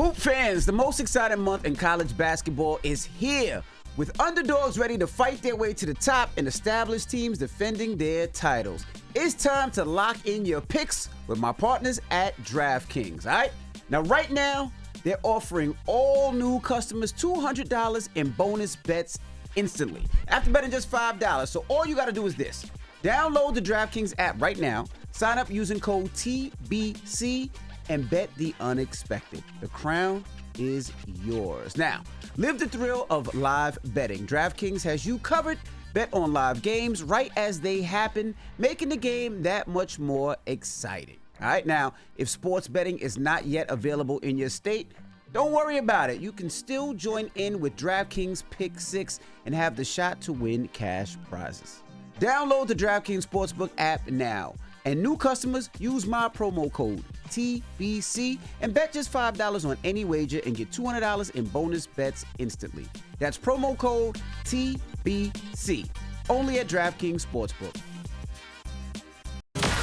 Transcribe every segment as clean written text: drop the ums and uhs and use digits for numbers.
Hoop fans, the most exciting month in college basketball is here, with underdogs ready to fight their way to the top and established teams defending their titles. It's time to lock in your picks with my partners at DraftKings, all right? Now, right now, they're offering all new customers $200 in bonus bets instantly after betting just $5. So all you got to do is this. Download the DraftKings app right now, sign up using code TBC, and bet the unexpected. The crown is yours. Now, live the thrill of live betting. DraftKings has you covered. Bet on live games right as they happen, making the game that much more exciting. All right, now, if sports betting is not yet available in your state, don't worry about it. You can still join in with DraftKings Pick 6 and have the shot to win cash prizes. Download the DraftKings Sportsbook app now. And new customers, use my promo code TBC and bet just $5 on any wager and get $200 in bonus bets instantly. That's promo code TBC. Only at DraftKings Sportsbook.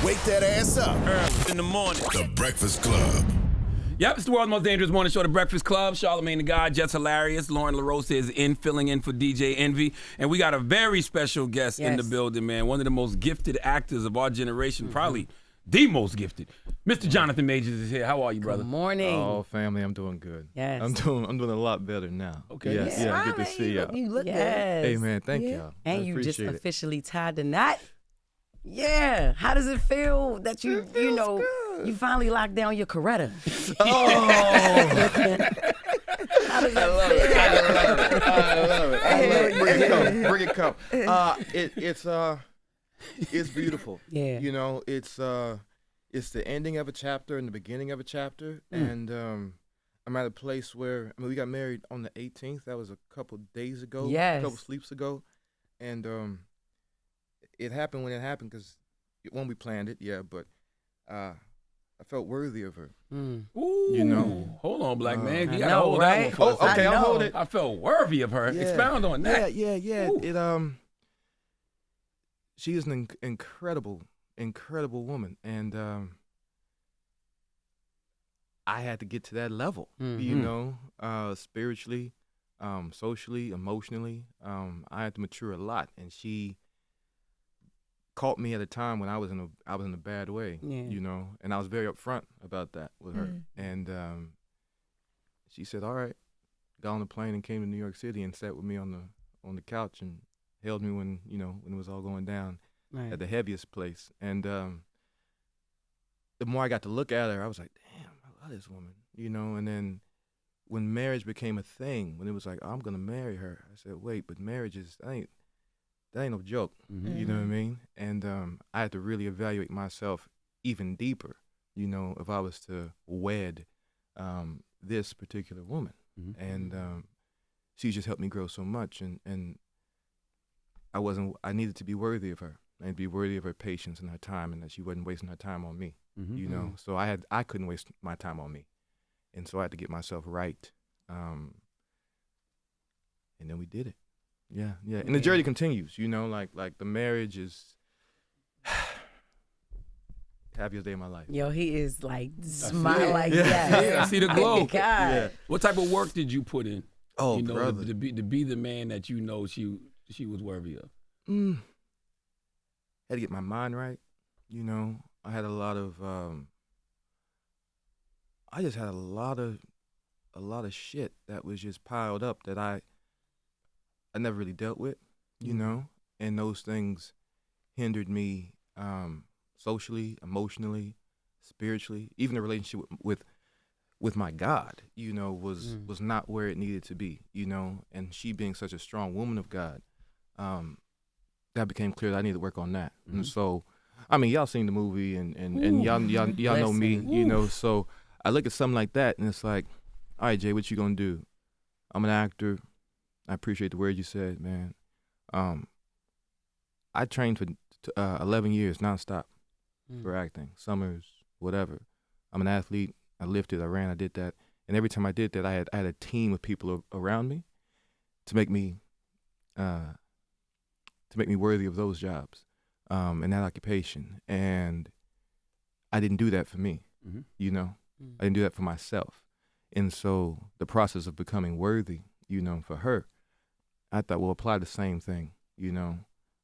Wake that ass up. Early in the morning. The Breakfast Club. Yep, it's the world's most dangerous morning show, The Breakfast Club. Charlamagne the God, Jess Hilarious, Lauren LaRosa is filling in for DJ Envy. And we got a very special guest in the building, man. One of the most gifted actors of our generation, probably the most gifted. Mr. Jonathan Majors is here. How are you, brother? Good morning. Oh, family, I'm doing good. Yes. I'm doing a lot better now. Okay. Yeah, good to see y'all. You look good. Hey, man, thank y'all. And I you just appreciate it. officially tied the knot. Yeah. How does it feel that you finally locked down your Coretta? Oh. How does I love it. Bring it come. It's beautiful. Yeah. You know, it's the ending of a chapter and the beginning of a chapter, and I'm at a place where we got married on the 18th. That was a couple days ago. Yes. A couple sleeps ago, and it happened when it happened because when we planned it, but I felt worthy of her. Mm. Ooh. You know. Hold on, black man. You I got to know, hold right? that one for us. Okay, I'll hold it. I felt worthy of her. Yeah. Expound on that. Yeah. Ooh. She is an incredible woman, and I had to get to that level, you know, spiritually, socially, emotionally. I had to mature a lot, and she caught me at a time when I was in a bad way, you know, and I was very upfront about that with her, and she said, "All right," got on the plane and came to New York City and sat with me on the couch and held me when it was all going down at the heaviest place. And the more I got to look at her, I was like, damn, I love this woman, you know. And then when marriage became a thing, when it was like, oh, I'm gonna marry her, I said, wait, but marriage that ain't no joke, you know what I mean? And I had to really evaluate myself even deeper, you know, if I was to wed this particular woman. And she just helped me grow so much, and I needed to be worthy of her. I needed to be worthy of her patience and her time, and that she wasn't wasting her time on me, you know. So I couldn't waste my time on me, and so I had to get myself right. And then we did it. Yeah. And the journey continues, you know, like the marriage is happiest day of my life. Yo, he is like smile like that. Yeah, I see the glow. God. Yeah. What type of work did you put in? Oh, you know, brother. to be the man that you know she was worthy of. Had to get my mind right, you know. I had a lot of I just had a lot of shit that was just piled up that I never really dealt with, you know, and those things hindered me socially, emotionally, spiritually. Even the relationship with my God, you know, was not where it needed to be, you know. And she being such a strong woman of God, that became clear that I needed to work on that. And so, I mean, y'all seen the movie, and y'all know me, you know. So I look at something like that, and it's like, all right, Jay, what you gonna do? I'm an actor. I appreciate the word you said, man. I trained for 11 years nonstop for acting, summers, whatever. I'm an athlete. I lifted, I ran, I did that. And every time I did that, I had a team of people around me to make me worthy of those jobs and that occupation. And I didn't do that for me, you know. I didn't do that for myself. And so the process of becoming worthy, you know, for her, I thought, well, apply the same thing, you know.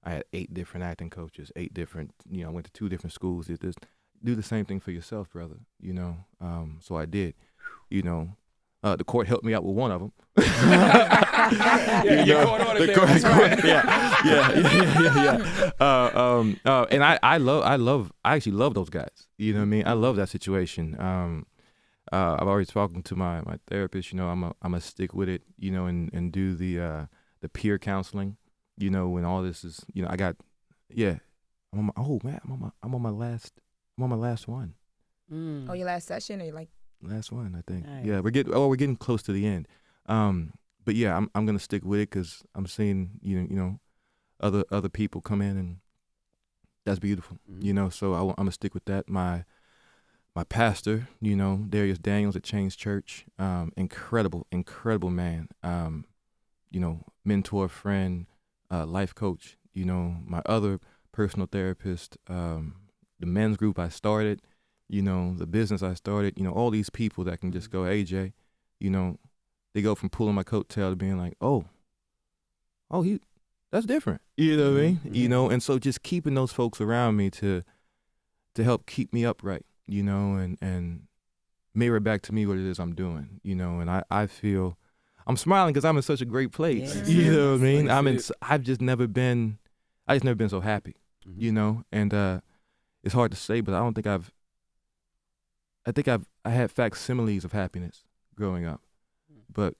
I had 8 different acting coaches, 8 different, you know, I went to 2 different schools, did this. Do the same thing for yourself, brother, you know. So I did, you know. The court helped me out with one of them. And I actually love those guys. You know what I mean? I love that situation. I've already spoken to my therapist. You know, I'm gonna stick with it. You know, and do the peer counseling. You know, when all this is, you know, I'm on my last one. Oh, your last session, or you like? Last one, I think. Nice. Yeah, we're getting close to the end. But yeah, I'm gonna stick with it because I'm seeing you know other people come in, and that's beautiful. Mm-hmm. You know, so I'm gonna stick with that. My pastor, you know, Darius Daniels at Chains Church, incredible man. You know, mentor, friend, life coach. You know, my other personal therapist, the men's group I started. You know, the business I started, you know, all these people that can just go, hey, Jay, you know, they go from pulling my coattail to being like, that's different. You know what I mean? Mm-hmm. You know, and so just keeping those folks around me to help keep me upright, you know, and mirror back to me what it is I'm doing, you know, and I feel, I'm smiling because I'm in such a great place. Yeah. You know what I mean? I've just never been so happy, you know, and it's hard to say, but I don't think I had facsimiles of happiness growing up, but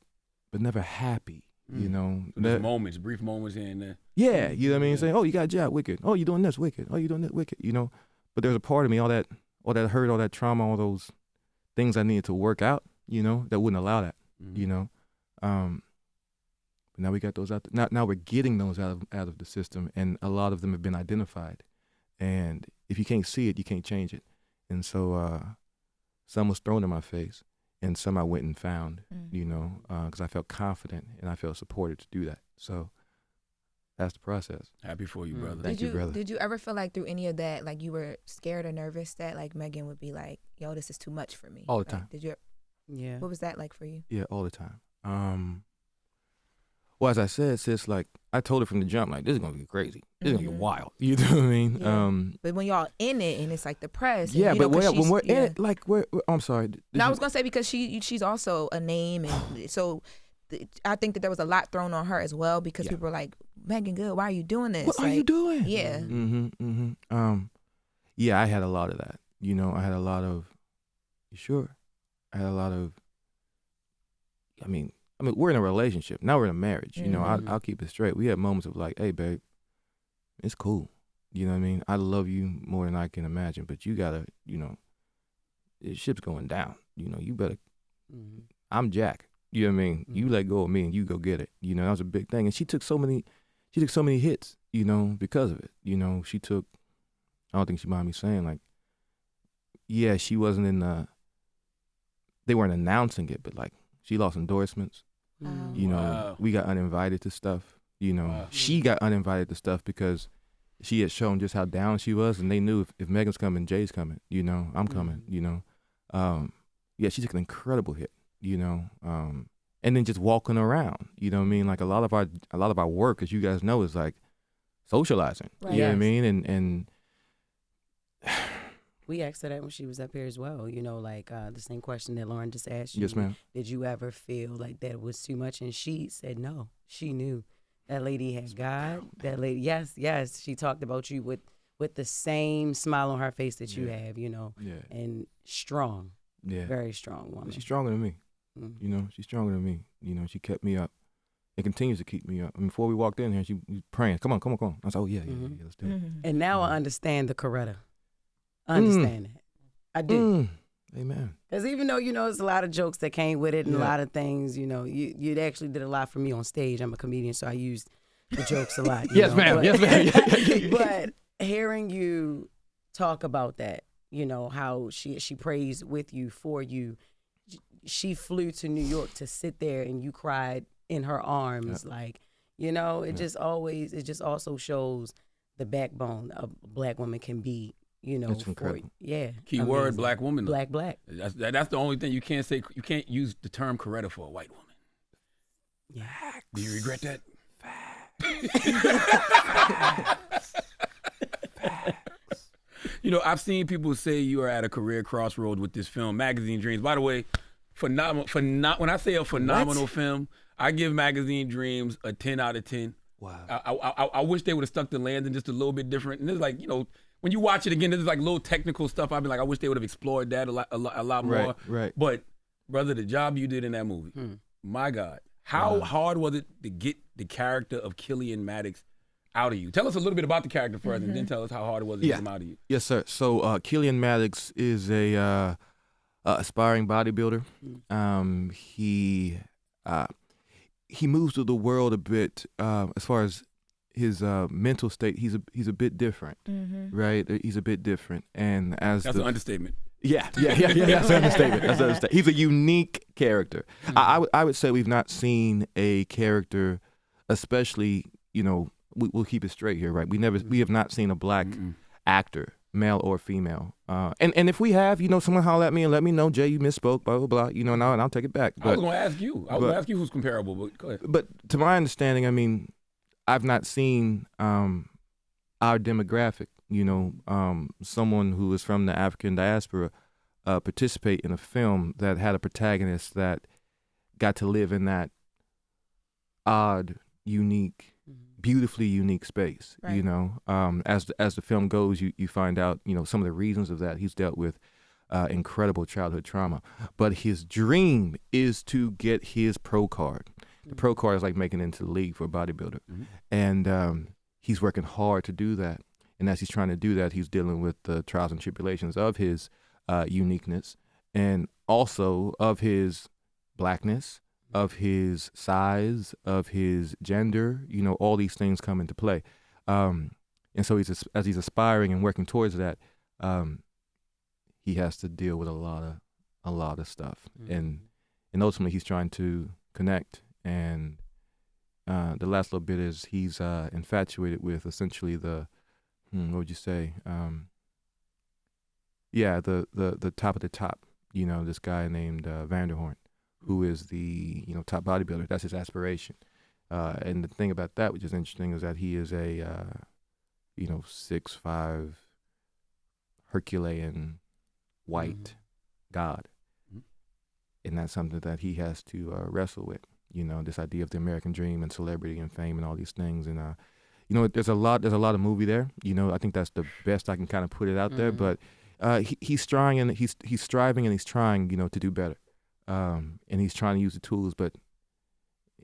never happy, you know. Brief moments here and there. Yeah, you know what I mean? Saying, oh, you got a job, wicked. Oh, you doing this, wicked. Oh, you doing that, wicked, you know. But there's a part of me, all that hurt, all that trauma, all those things I needed to work out, you know, that wouldn't allow that, you know. But now we got those out. Now we're getting those out of the system, and a lot of them have been identified. And if you can't see it, you can't change it. And so, some was thrown in my face, and some I went and found, you know, because I felt confident and I felt supported to do that. So that's the process. Happy for you, brother. Thank you, brother. Did you ever feel like through any of that, like you were scared or nervous that like Meagan would be like, yo, this is too much for me? All the time. Did you? Yeah. What was that like for you? Yeah, all the time. Well, as I said, sis, like I told her from the jump, like this is gonna be crazy. This is gonna get wild. You know what I mean? Yeah. But when y'all in it and it's like the press. Yeah, and, but when we're in it, like I'm sorry. No, I was gonna say because she's also a name, and so I think that there was a lot thrown on her as well because people were like, Meagan Good, why are you doing this? What are you doing? Yeah. Yeah, I had a lot of that. You know, I had a lot of. You sure? I had a lot of. I mean, we're in a relationship. Now we're in a marriage. You know, I'll keep it straight. We had moments of like, hey, babe, it's cool. You know what I mean? I love you more than I can imagine, but you gotta, you know, the ship's going down. You know, you better. I'm Jack. You know what I mean? You let go of me and you go get it. You know, that was a big thing. And she took so many hits, you know, because of it. You know, I don't think she mind me saying, like, yeah, she wasn't in they weren't announcing it, but like, she lost endorsements. You know, we got uninvited to stuff. You know, she got uninvited to stuff because she had shown just how down she was, and they knew if Megan's coming, Jay's coming. You know, I'm coming. You know, yeah, she took an incredible hit. You know, and then just walking around. You know what I mean? Like a lot of our work, as you guys know, is like socializing. Right. You know what I mean? And we asked her that when she was up here as well. You know, like the same question that Lauren just asked you. Yes, ma'am. Did you ever feel like that was too much? And she said no. She knew that lady had God. That lady, yes. She talked about you with the same smile on her face that you have. You know, and strong. Yeah, very strong woman. She's stronger than me. You know, she's stronger than me. You know, she kept me up. It continues to keep me up. I mean, before we walked in here, she was praying, come on. I was like, oh, yeah, let's do it. And now I understand the Coretta. I understand that. I do. Amen. Because even though, you know, there's a lot of jokes that came with it and a lot of things, you know, you actually did a lot for me on stage. I'm a comedian, so I used the jokes a lot. Yes, ma'am. But hearing you talk about that, you know, how she prays with you, for you. She flew to New York to sit there and you cried in her arms. Like, you know, it just also shows the backbone a Black woman can be you know, That's incredible. Key word, amazing. black woman. Black. That's the only thing you can't say. You can't use the term Coretta for a white woman. Yeah. Do you regret that? You know, I've seen people say you are at a career crossroads with this film, Magazine Dreams. By the way, when I say a phenomenal film, I give Magazine Dreams a 10 out of 10. Wow. I wish they would have stuck the landing just a little bit different. And it's like, you know, when you watch it again, there's like little technical stuff. I'd be like, I wish they would have explored that a lot more. Right. But brother, the job you did in that movie, my God, how hard was it to get the character of Killian Maddox out of you? Tell us a little bit about the character first, and then tell us how hard it was to get him out of you. Yes, sir. So Killian Maddox is a aspiring bodybuilder. He moves through the world a bit as far as his mental state. He's a bit different, right? He's a bit different, and as that's an understatement. Yeah. That's an understatement. He's a unique character. I would say we've not seen a character, especially, you know, we'll keep it straight here, right? We have not seen a black actor, male or female. And if we have, you know, someone holler at me and let me know, Jay, you misspoke, blah, blah, blah, you know, and I'll take it back. But, I was going to ask you. I was going to ask you who's comparable, but go ahead. But to my understanding, I mean, I've not seen our demographic, you know, someone who is from the African diaspora participate in a film that had a protagonist that got to live in that odd, unique, beautifully unique space. Right. You know, as the film goes, you find out, you know, some of the reasons of that. He's dealt with incredible childhood trauma, but his dream is to get his pro card. The pro card is like making it into the league for a bodybuilder, and he's working hard to do that. And as he's trying to do that, he's dealing with the trials and tribulations of his uniqueness, and also of his blackness, of his size, of his gender. You know, all these things come into play. And so as he's aspiring and working towards that, he has to deal with a lot of stuff, and ultimately he's trying to connect. And the last little bit is he's infatuated with essentially the what would you say? The top of the top. You know, this guy named Vanderhorn, who is the, you know, top bodybuilder. That's his aspiration. And the thing about that, which is interesting, is that he is a 6'5" Herculean white god, and that's something that he has to wrestle with. You know, this idea of the American dream and celebrity and fame and all these things. And you know, there's a lot of movie there. You know, I think that's the best I can kind of put it out there. But he's trying and he's striving and he's trying, you know, to do better. And he's trying to use the tools, but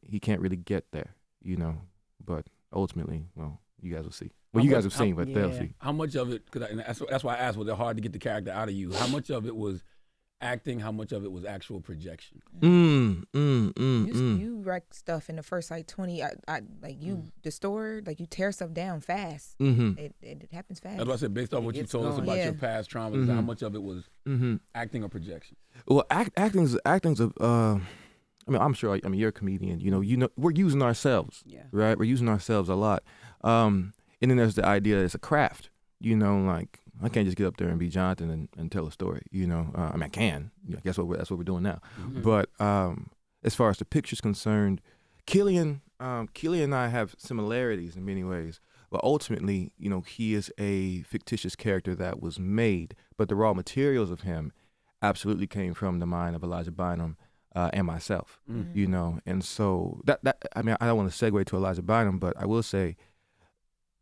he can't really get there, you know. But ultimately, well, you guys will see. Well, you guys have seen, but they'll see. How much of it that's why I asked, was it hard to get the character out of you? How much of it was acting? How much of it was actual projection? You wreck stuff in the first like 20. You distort, like you tear stuff down fast. It happens fast. That's what I said. Based off what you told us about your past traumas, how much of it was acting or projection? Well, acting's a. I mean, I'm sure. I mean, you're a comedian. You know, we're using ourselves, right? We're using ourselves a lot. And then there's the idea that it's a craft. You know, like I can't just get up there and be Jonathan and tell a story. You know, I mean, I can. You know, that's what we're doing now. But as far as the picture's concerned, Killian and I have similarities in many ways. But ultimately, you know, he is a fictitious character that was made, but the raw materials of him absolutely came from the mind of Elijah Bynum and myself. You know, and so that I mean, I don't want to segue to Elijah Bynum, but I will say,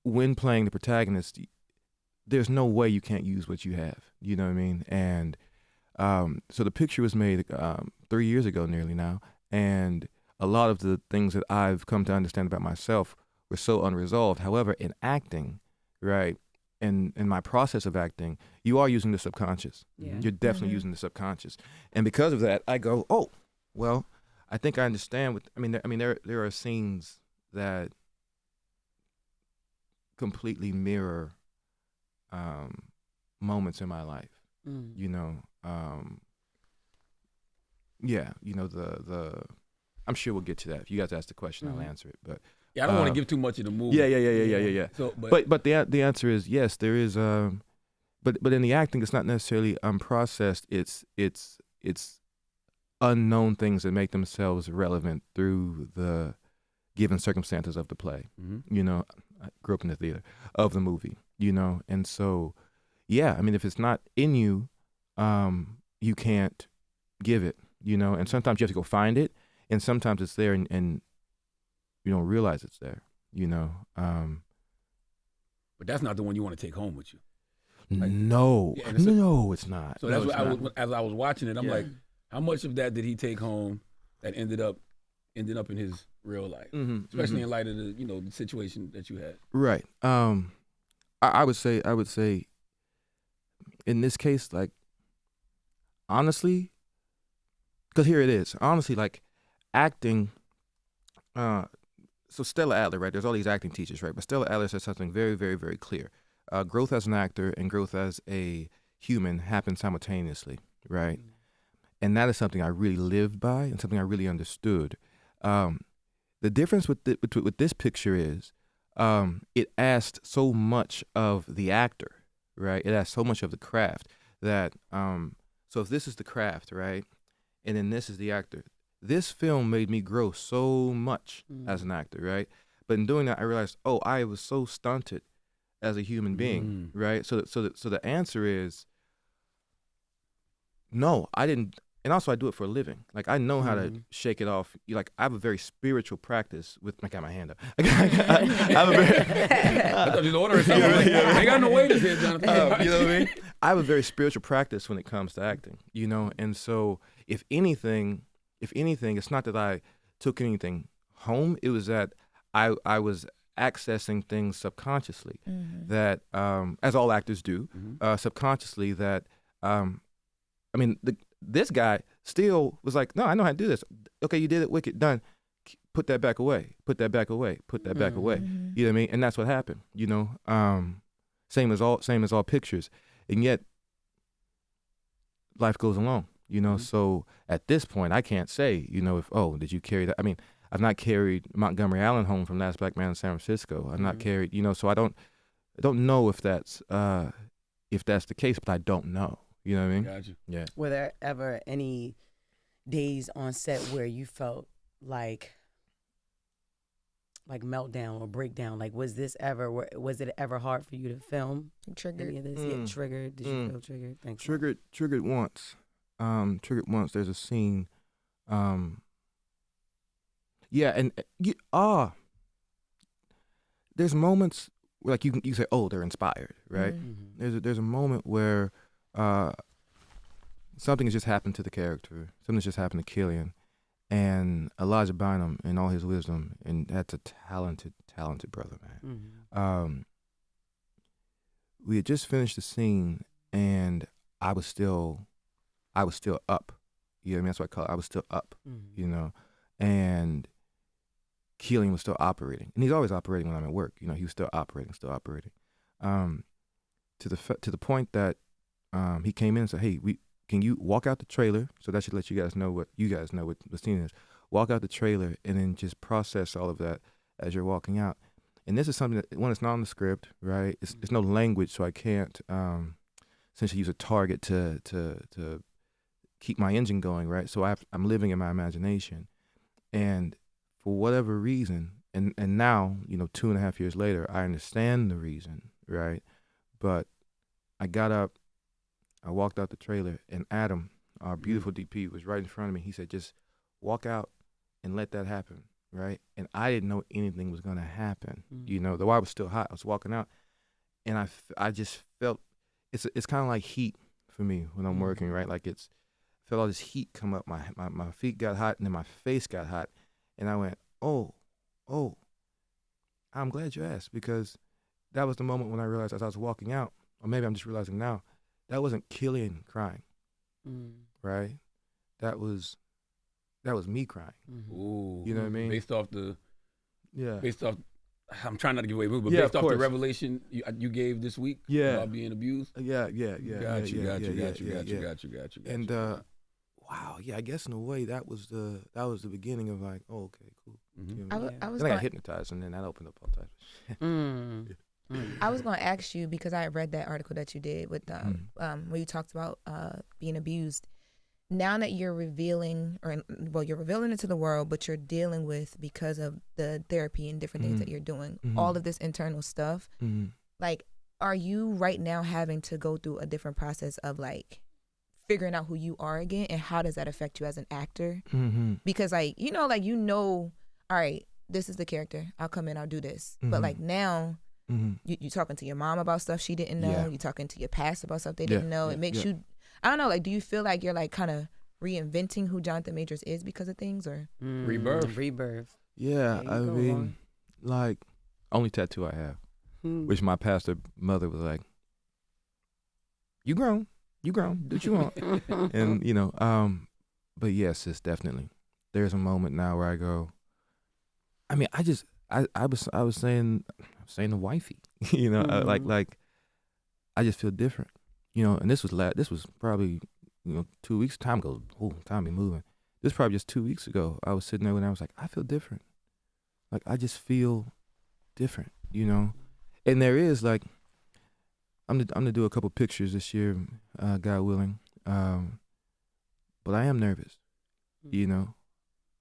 when playing the protagonist, there's no way you can't use what you have. You know what I mean? And so the picture was made 3 years ago nearly now, and a lot of the things that I've come to understand about myself were so unresolved. However, in acting, right, in my process of acting, you are using the subconscious. You're definitely using the subconscious. And because of that, I go, oh, well, I think I understand. There are scenes that completely mirror moments in my life. You know, you know, the I'm sure we'll get to that. If you guys ask the question, I'll answer it. But I don't want to give too much of the movie. Yeah. So, but the answer is yes. There is but in the acting, it's not necessarily unprocessed. It's unknown things that make themselves relevant through the given circumstances of the play. You know, I grew up in the theater of the movie. You know, and so yeah, I mean, if it's not in you, you can't give it. You know, and sometimes you have to go find it, and sometimes it's there, and you don't realize it's there. You know. But that's not the one you want to take home with you. No, no, it's not. So that's what as I was watching it, I'm like, how much of that did he take home that ended up in his real life, especially in light of the the situation that you had. Right. I would say in this case, like, honestly, because here it is. Honestly, like, acting. So Stella Adler, right? There's all these acting teachers, right? But Stella Adler says something very, very, very clear. Growth as an actor and growth as a human happen simultaneously, right? And that is something I really lived by and something I really understood. The difference with this picture is it asked so much of the actor, right? It asked so much of the craft that, so if this is the craft, right? And then this is the actor. This film made me grow so much as an actor, right? But in doing that, I realized, oh, I was so stunted as a human being, right? So the answer is no, I didn't. And also, I do it for a living. Like, I know how to shake it off. Like, I have a very spiritual practice with. I got my hand up. I have a very. I thought you was ordering something. I ain't got no waiters here, Jonathan. You know what I mean? I have a very spiritual practice when it comes to acting. You know, and so if anything, it's not that I took anything home. It was that I was accessing things subconsciously that, as all actors do, subconsciously that, I mean, this guy still was like, no, I know how to do this. Okay, you did it, wicked, done. Put that back away. Put that back away. Put that back away. You know what I mean? And that's what happened. You know, same as all pictures, and yet life goes along. You know, so at this point, I can't say, you know, did you carry that? I mean, I've not carried Montgomery Allen home from Last Black Man in San Francisco. I've not carried, you know, so I don't know if that's the case, but I don't know. You know what I mean? Gotcha. Yeah. Were there ever any days on set where you felt like meltdown or breakdown? Like, was it ever hard for you to film? Triggered. Any of this? Yeah, triggered. Did you feel triggered? Thanks. Triggered once. Triggered once. There's a scene. Yeah, and there's moments where, like, you say, oh, they're inspired, right? There's a moment where something has just happened to the character. Something's just happened to Killian, and Elijah Bynum, in all his wisdom, and that's a talented brother, man. We had just finished the scene, and I was still up. You know what I mean? That's what I call it. I was still up. You know, and Killian was still operating, and he's always operating when I'm at work. You know, he was still operating. To the point that he came in and said, "Hey, can you walk out the trailer?" So that should let you guys know what the scene is. Walk out the trailer and then just process all of that as you're walking out. And this is something that, when it's not on the script, right? It's no language, so I can't essentially use a target to keep my engine going, right? So I'm living in my imagination, and for whatever reason, and now, you know, 2.5 years later, I understand the reason, right? But I got up, I walked out the trailer, and Adam, our beautiful DP, was right in front of me. He said, just walk out and let that happen, right? And I didn't know anything was going to happen, you know, though I was still hot. I was walking out, and I just felt, it's kind of like heat for me when I'm working, right? Like, felt all this heat come up. My feet got hot, and then my face got hot. And I went, oh, I'm glad you asked, because that was the moment when I realized, as I was walking out, or maybe I'm just realizing now, that wasn't Killian crying, right? That was me crying. Ooh, you know what I mean? Based off, I'm trying not to give away, but based off the revelation you gave this week about being abused. Yeah. Got you. And wow, yeah, I guess in a way that was the beginning of, like, oh, okay, cool. You know, I was then I got hypnotized, and then that opened up all types of shit. I was going to ask you, because I read that article that you did with where you talked about being abused. Now that you're revealing, you're revealing it to the world, but you're dealing with, because of the therapy and different things that you're doing, all of this internal stuff. Like, are you right now having to go through a different process of like figuring out who you are again, and how does that affect you as an actor? Because like, all right, this is the character. I'll come in, I'll do this. But like now, you talking to your mom about stuff she didn't know. Yeah. You talking to your past about stuff they didn't know. It makes you, I don't know, like, do you feel like you're like kind of reinventing who Jonathan Majors is because of things, or rebirth? Yeah, I mean, like, only tattoo I have, which my pastor mother was like, you grown, do what you want. And but yes, it's definitely, there's a moment now where I go, I mean, I was saying to wifey, like I just feel different, and this was probably 2 weeks. Time goes, time be moving. This is probably just 2 weeks ago. I was sitting there and I was like, I feel different. Like, I just feel different, And there is like, I'm gonna do a couple pictures this year, God willing. But I am nervous,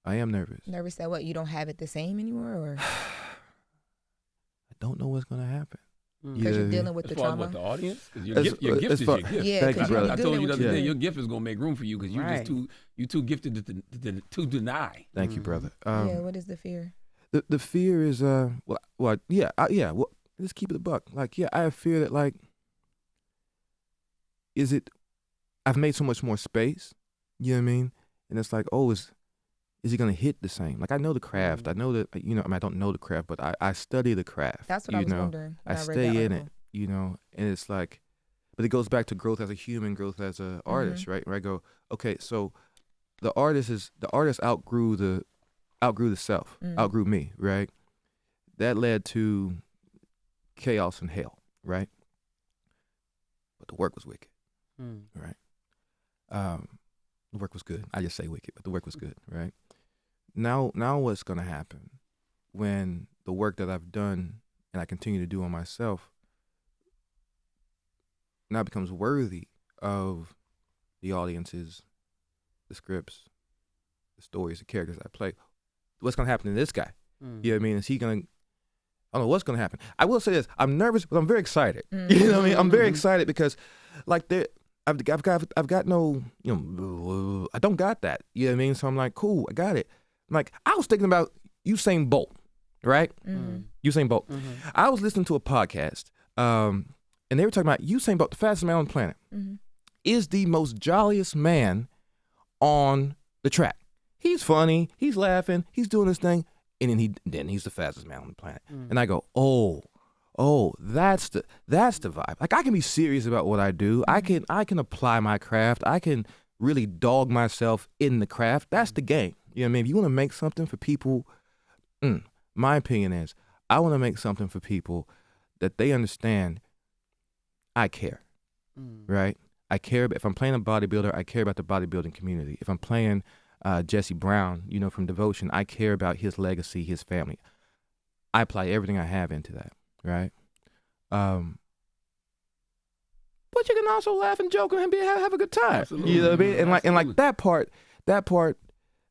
I am nervous. Nervous that what, you don't have it the same anymore, or? I don't know what's gonna happen. Because you're dealing with the trauma. With the audience, because your gift is your gift. Yeah, thank you, brother. I told you the other day, your gift is gonna make room for you, because you too gifted to deny. Thank you, brother. What is the fear? The fear is well, let's keep it a buck. Like, I have fear that, like, I've made so much more space, you know what I mean? And it's like, is he gonna hit the same? Like, I know the craft. I know that, I don't know the craft, but I study the craft. That's what I was wondering. I stay in it, and it's like, but it goes back to growth as a human, growth as an artist, right? Where I go, okay, so the artist outgrew the self, outgrew me, right? That led to chaos and hell, right? But the work was wicked, right? The work was good. I just say wicked, but the work was good, right? Now what's going to happen when the work that I've done and I continue to do on myself now becomes worthy of the audiences, the scripts, the stories, the characters I play? What's going to happen to this guy? You know what I mean? Is he going to, I don't know what's going to happen. I will say this, I'm nervous, but I'm very excited. You know what I mean? I'm very excited because, like, I've got no, I don't got that. You know what I mean? So I'm like, cool, I got it. Like, I was thinking about Usain Bolt, right? Usain Bolt. I was listening to a podcast, and they were talking about Usain Bolt, the fastest man on the planet, is the most jolliest man on the track. He's funny, he's laughing, he's doing this thing, and then he's the fastest man on the planet. And I go, that's the vibe. Like, I can be serious about what I do. I can apply my craft. I can really dog myself in the craft. That's the game. You know what I mean? If you want to make something for people, my opinion is, I want to make something for people that they understand I care, right? I care. If I'm playing a bodybuilder, I care about the bodybuilding community. If I'm playing Jesse Brown, from Devotion, I care about his legacy, his family. I apply everything I have into that, right? But you can also laugh and joke and have a good time. Absolutely. You know what I mean? And like that part,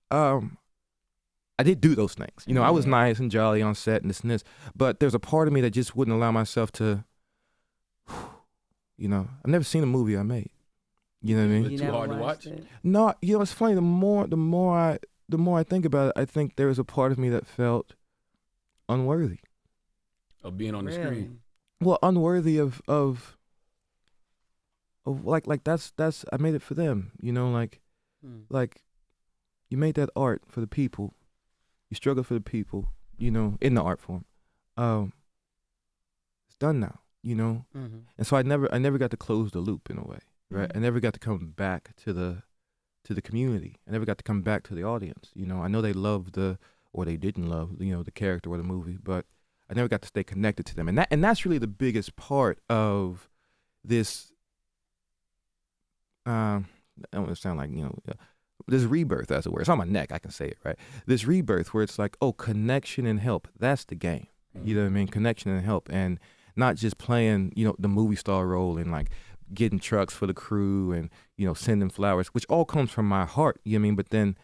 I did do those things. I was nice and jolly on set and this, but there's a part of me that just wouldn't allow myself to, I've never seen a movie I made. You know what I mean? It's too hard to watch. No, it's funny. The more I think about it, I think there was a part of me that felt unworthy of being on the screen. Well, unworthy of like that's I made it for them. Like you made that art for the people. You struggle for the people. In the art form. It's done now. And so I never got to close the loop in a way. Right, I never got to come back to the community. I never got to come back to the audience. I know they loved or they didn't love, the character or the movie, but I never got to stay connected to them. And that's really the biggest part of this. I don't want to sound like this rebirth, as it were. It's on my neck. I can say it, right? This rebirth where it's like, connection and help. That's the game. You know what I mean? Connection and help. And not just playing, the movie star role and like getting trucks for the crew and, sending flowers, which all comes from my heart, you know what I mean? But then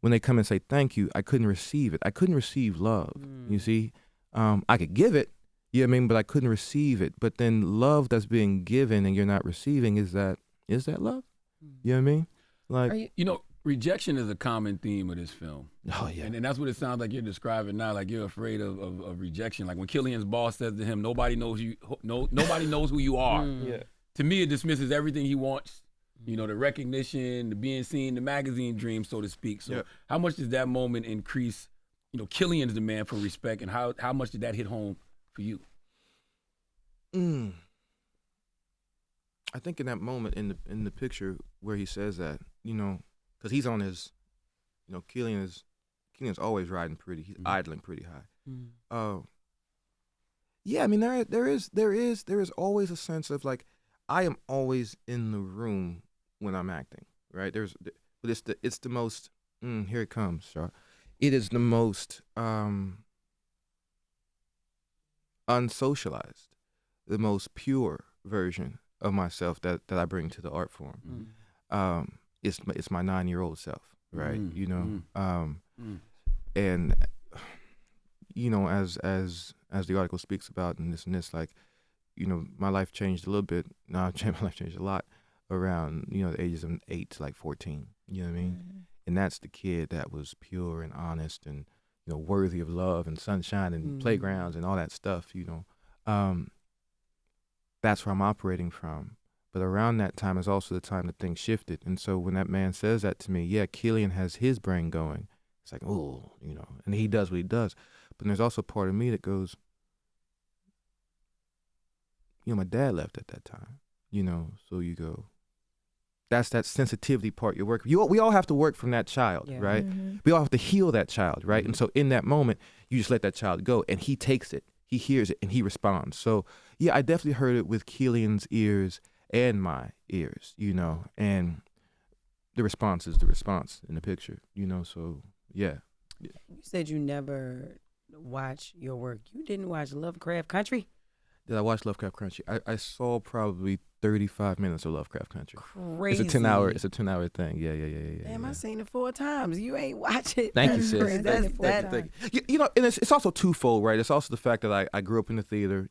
when they come and say thank you, I couldn't receive it. I couldn't receive love, you see? I could give it, you know what I mean? But I couldn't receive it. But then love that's being given and you're not receiving, is that love? You know what I mean? Like, rejection is a common theme of this film. Oh, yeah. And that's what it sounds like you're describing now, like you're afraid of rejection. Like when Killian's boss says to him, nobody knows who you are. Yeah. To me, it dismisses everything he wants, the recognition, the being seen, the magazine dream, so to speak. So how much does that moment increase, Killian's demand for respect, and how much did that hit home for you? I think in that moment in the picture where he says that, because he's on his, Killian's always riding pretty. He's idling pretty high. Yeah, I mean there is always a sense of like I am always in the room when I'm acting, right? But it's the most here it comes, Char. It is the most unsocialized, the most pure version of myself that I bring to the art form. It's my 9-year-old self, right? And as the article speaks about and this, like, my life changed a little bit. No, my life changed a lot around the ages of 8 to like 14. You know what I mean? And that's the kid that was pure and honest and worthy of love and sunshine and playgrounds and all that stuff. That's where I'm operating from. But around that time is also the time that things shifted. And so when that man says that to me, yeah, Killian has his brain going. It's like, oh, and he does what he does. But there's also part of me that goes, my dad left at that time, so you go, that's that sensitivity part you're working. We all have to work from that child, right? We all have to heal that child, right? And so in that moment, you just let that child go and he takes it, he hears it, and he responds. So yeah, I definitely heard it with Killian's ears and my ears, and the response is the response in the picture, so yeah. You said you never watch your work. You didn't watch Lovecraft Country? Did I watch Lovecraft Country? I saw probably 35 minutes of Lovecraft Country. Crazy. It's a 10-hour thing. Yeah. Damn, I seen it 4 times. You ain't watch it. Thank you, sis. That's and it's also twofold, right? It's also the fact that I grew up in the theater.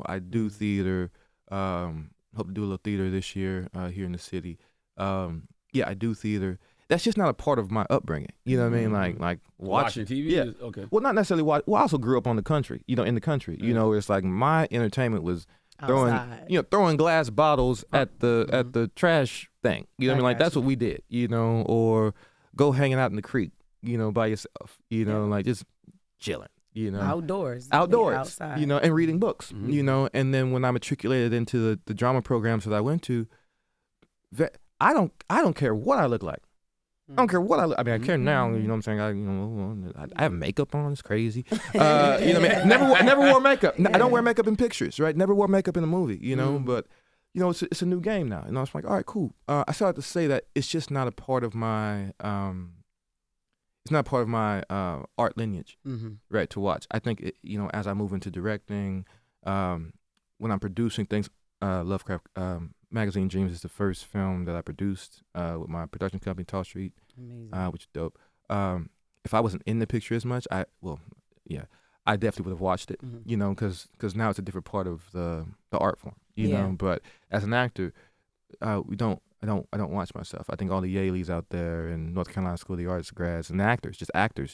I do theater. Hope to do a little theater this year here in the city. I do theater. That's just not a part of my upbringing. You know what I mean? Like watching TV? Yeah. Okay. Well, not necessarily watch. Well, I also grew up on the country, in the country. It's like my entertainment was throwing glass bottles at the trash thing. You know what I mean? Like that's what we did, or go hanging out in the creek, by yourself, like just chilling. Outdoors, outside. And reading books, and then when I matriculated into the drama programs that I went to, I don't care what I look like. I don't care what I look. I mean, I care now. You know what I'm saying? I have makeup on. It's crazy. You know what I mean? Never wore makeup. I don't wear makeup in pictures, right? Never wore makeup in a movie. But it's a new game now. And I was like, all right, cool. I started to say that it's just not a part of my. It's not part of my art lineage, right? To watch. I think as I move into directing, when I'm producing things, Lovecraft. Magazine Dreams is the first film that I produced with my production company, Tall Street, which is dope. If I wasn't in the picture as much, I definitely would have watched it, because now it's a different part of the art form, you know. But as an actor, I don't watch myself. I think all the Yaleys out there and North Carolina School of the Arts grads and actors,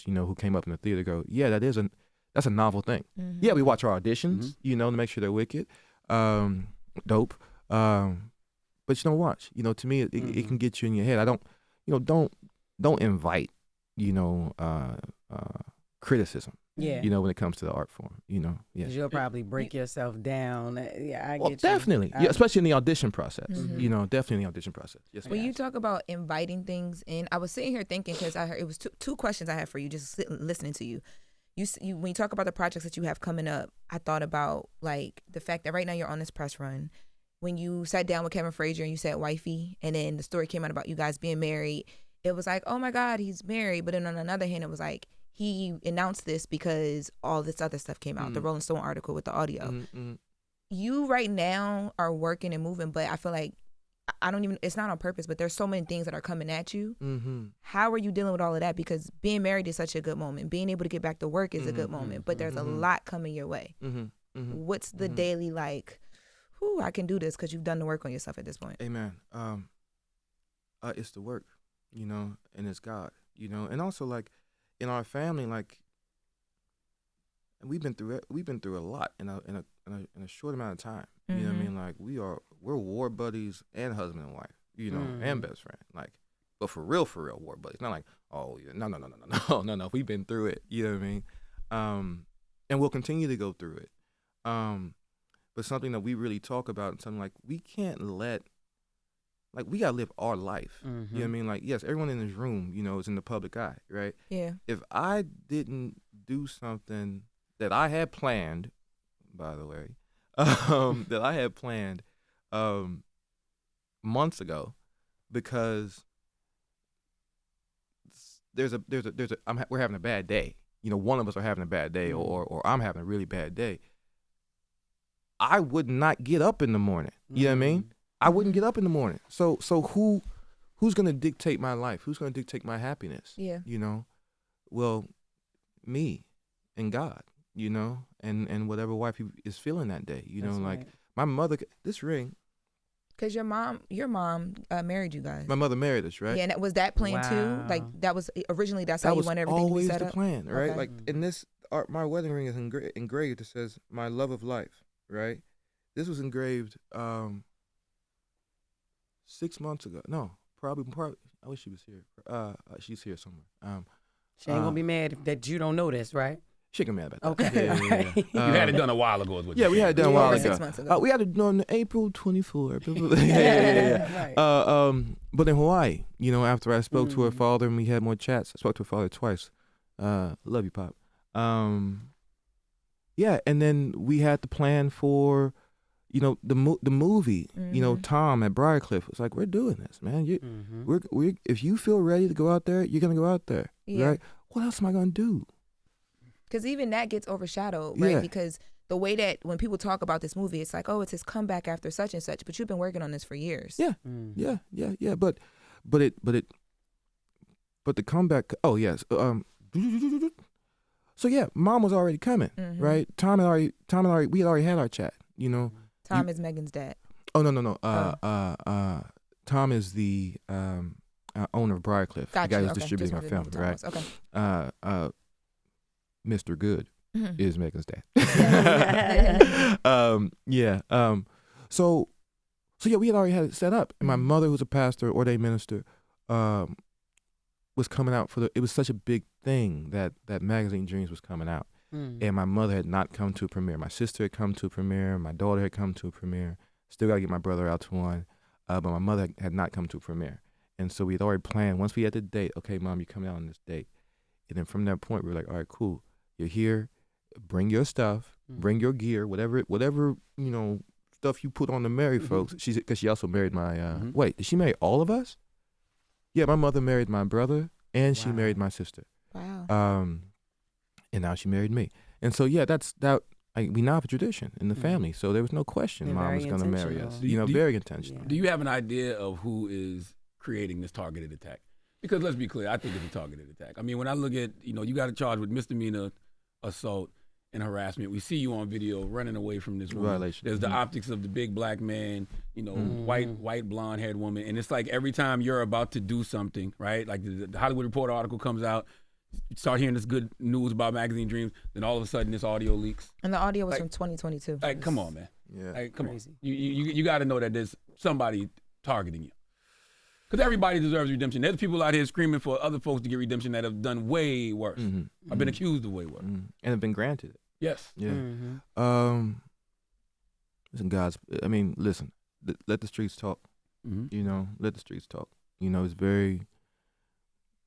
who came up in the theater, go, yeah, that's a novel thing. Yeah, we watch our auditions, to make sure they're wicked, dope. But you don't watch. To me, it can get you in your head. I don't invite, criticism. Yeah. When it comes to the art form. Yeah. Because you'll probably break yourself down. I get you. Definitely. Yeah, especially in the audition process. Definitely in the audition process. Yes. When you talk about inviting things in, I was sitting here thinking because I heard it was two questions I had for you just listening to you. You when you talk about the projects that you have coming up, I thought about like the fact that right now you're on this press run. When you sat down with Kevin Frazier and you said wifey, and then the story came out about you guys being married, it was like, oh my God, he's married. But then on another hand, it was like he announced this because all this other stuff came out, the Rolling Stone article with the audio. you right now are working and moving, but I feel like it's not on purpose, but there's so many things that are coming at you. Mm-hmm. How are you dealing with all of that? Because being married is such a good moment. Being able to get back to work is a good moment, but there's a lot coming your way. What's the daily like, whew, I can do this because you've done the work on yourself at this point? Amen. It's the work, you know, and it's God, you know, and also like in our family, like we've been through a lot in a short amount of time. You know what I mean? Like we're war buddies and husband and wife, you know, and best friend. Like, but for real war buddies. Not like, oh yeah, no. We've been through it. You know what I mean? And we'll continue to go through it. But something that we really talk about, something like we can't let, like we gotta live our life. You know what I mean? Like, yes, everyone in this room, you know, is in the public eye, right? Yeah. If I didn't do something that I had planned, by the way, that I had planned months ago, because we're having a bad day. You know, one of us are having a bad day, or I'm having a really bad day. I would not get up in the morning. You know what I mean? I wouldn't get up in the morning. So who's gonna dictate my life? Who's gonna dictate my happiness? Yeah. You know, well, me and God. You know, and whatever wife is feeling that day. You know, like my mother. This ring. Because your mom married you guys. My mother married us, right? Yeah, and was that plan too? Like that was originally that's how you want everything to be set up? That was always the plan, right? Okay. Like in this, my wedding ring is engraved. It says "My love of life," right? This was engraved 6 months ago. No, probably. I wish she was here. She's here somewhere. She ain't gonna be mad that you don't know this, right? She can mad about that. Okay. Yeah. You had it done a while ago, is what yeah, we had it done a while ago. 6 months ago. We had it done April 24th. Yeah. Right. But in Hawaii, you know, after I spoke to her father and we had more chats, I spoke to her father twice. Love you, Pop. Yeah, and then we had the plan for, you know, the movie. You know, Tom at Briarcliff was like, "We're doing this, man. We if you feel ready to go out there, you're gonna go out there, right? What else am I gonna do?" Because even that gets overshadowed, right? Yeah. Because the way that when people talk about this movie, it's like, oh, it's his comeback after such and such. But you've been working on this for years. Yeah, yeah. But the comeback. Oh yes. So yeah, Mom was already coming, right? Tom and I, we had already had our chat. You know. Tom is Megan's dad. Oh no. Tom is the owner of Briarcliff, the guy who's distributing our film, right? Okay. Mr. Good is Megan's dad. So yeah, we had already had it set up. And my mother, who's a pastor, ordained minister, was coming out it was such a big thing that Magazine Dreams was coming out. And my mother had not come to a premiere. My sister had come to a premiere. My daughter had come to a premiere. Still got to get my brother out to one. But my mother had not come to a premiere. And so we had already planned, once we had the date, okay, Mom, you're coming out on this date. And then from that point, we were like, all right, cool. You're here. Bring your stuff. Bring your gear. Whatever you know, stuff you put on to marry folks. Because she also married my. Wait, did she marry all of us? Yeah, my mother married my brother, and she married my sister. Wow. And now she married me. And so yeah, we now have a tradition in the family. So there was no question Mom was going to marry us. You know, very intentional. Do you have an idea of who is creating this targeted attack? Because let's be clear, I think it's a targeted attack. I mean, when I look at, you know, you got a charge with misdemeanor assault and harassment. We see you on video running away from this woman. Violation. There's the optics of the big black man, you know, white blonde-haired woman. And it's like every time you're about to do something, right? Like the Hollywood Reporter article comes out, you start hearing this good news about Magazine Dreams, then all of a sudden this audio leaks. And the audio was from 2022. Like, come on, man. Yeah. Like, come Crazy. on. You got to know that there's somebody targeting you. Because everybody deserves redemption. There's people out here screaming for other folks to get redemption that have done way worse. I've been accused of way worse. And have been granted it. Yes. Yeah. Listen, let the streets talk. You know, let the streets talk. You know, it's very,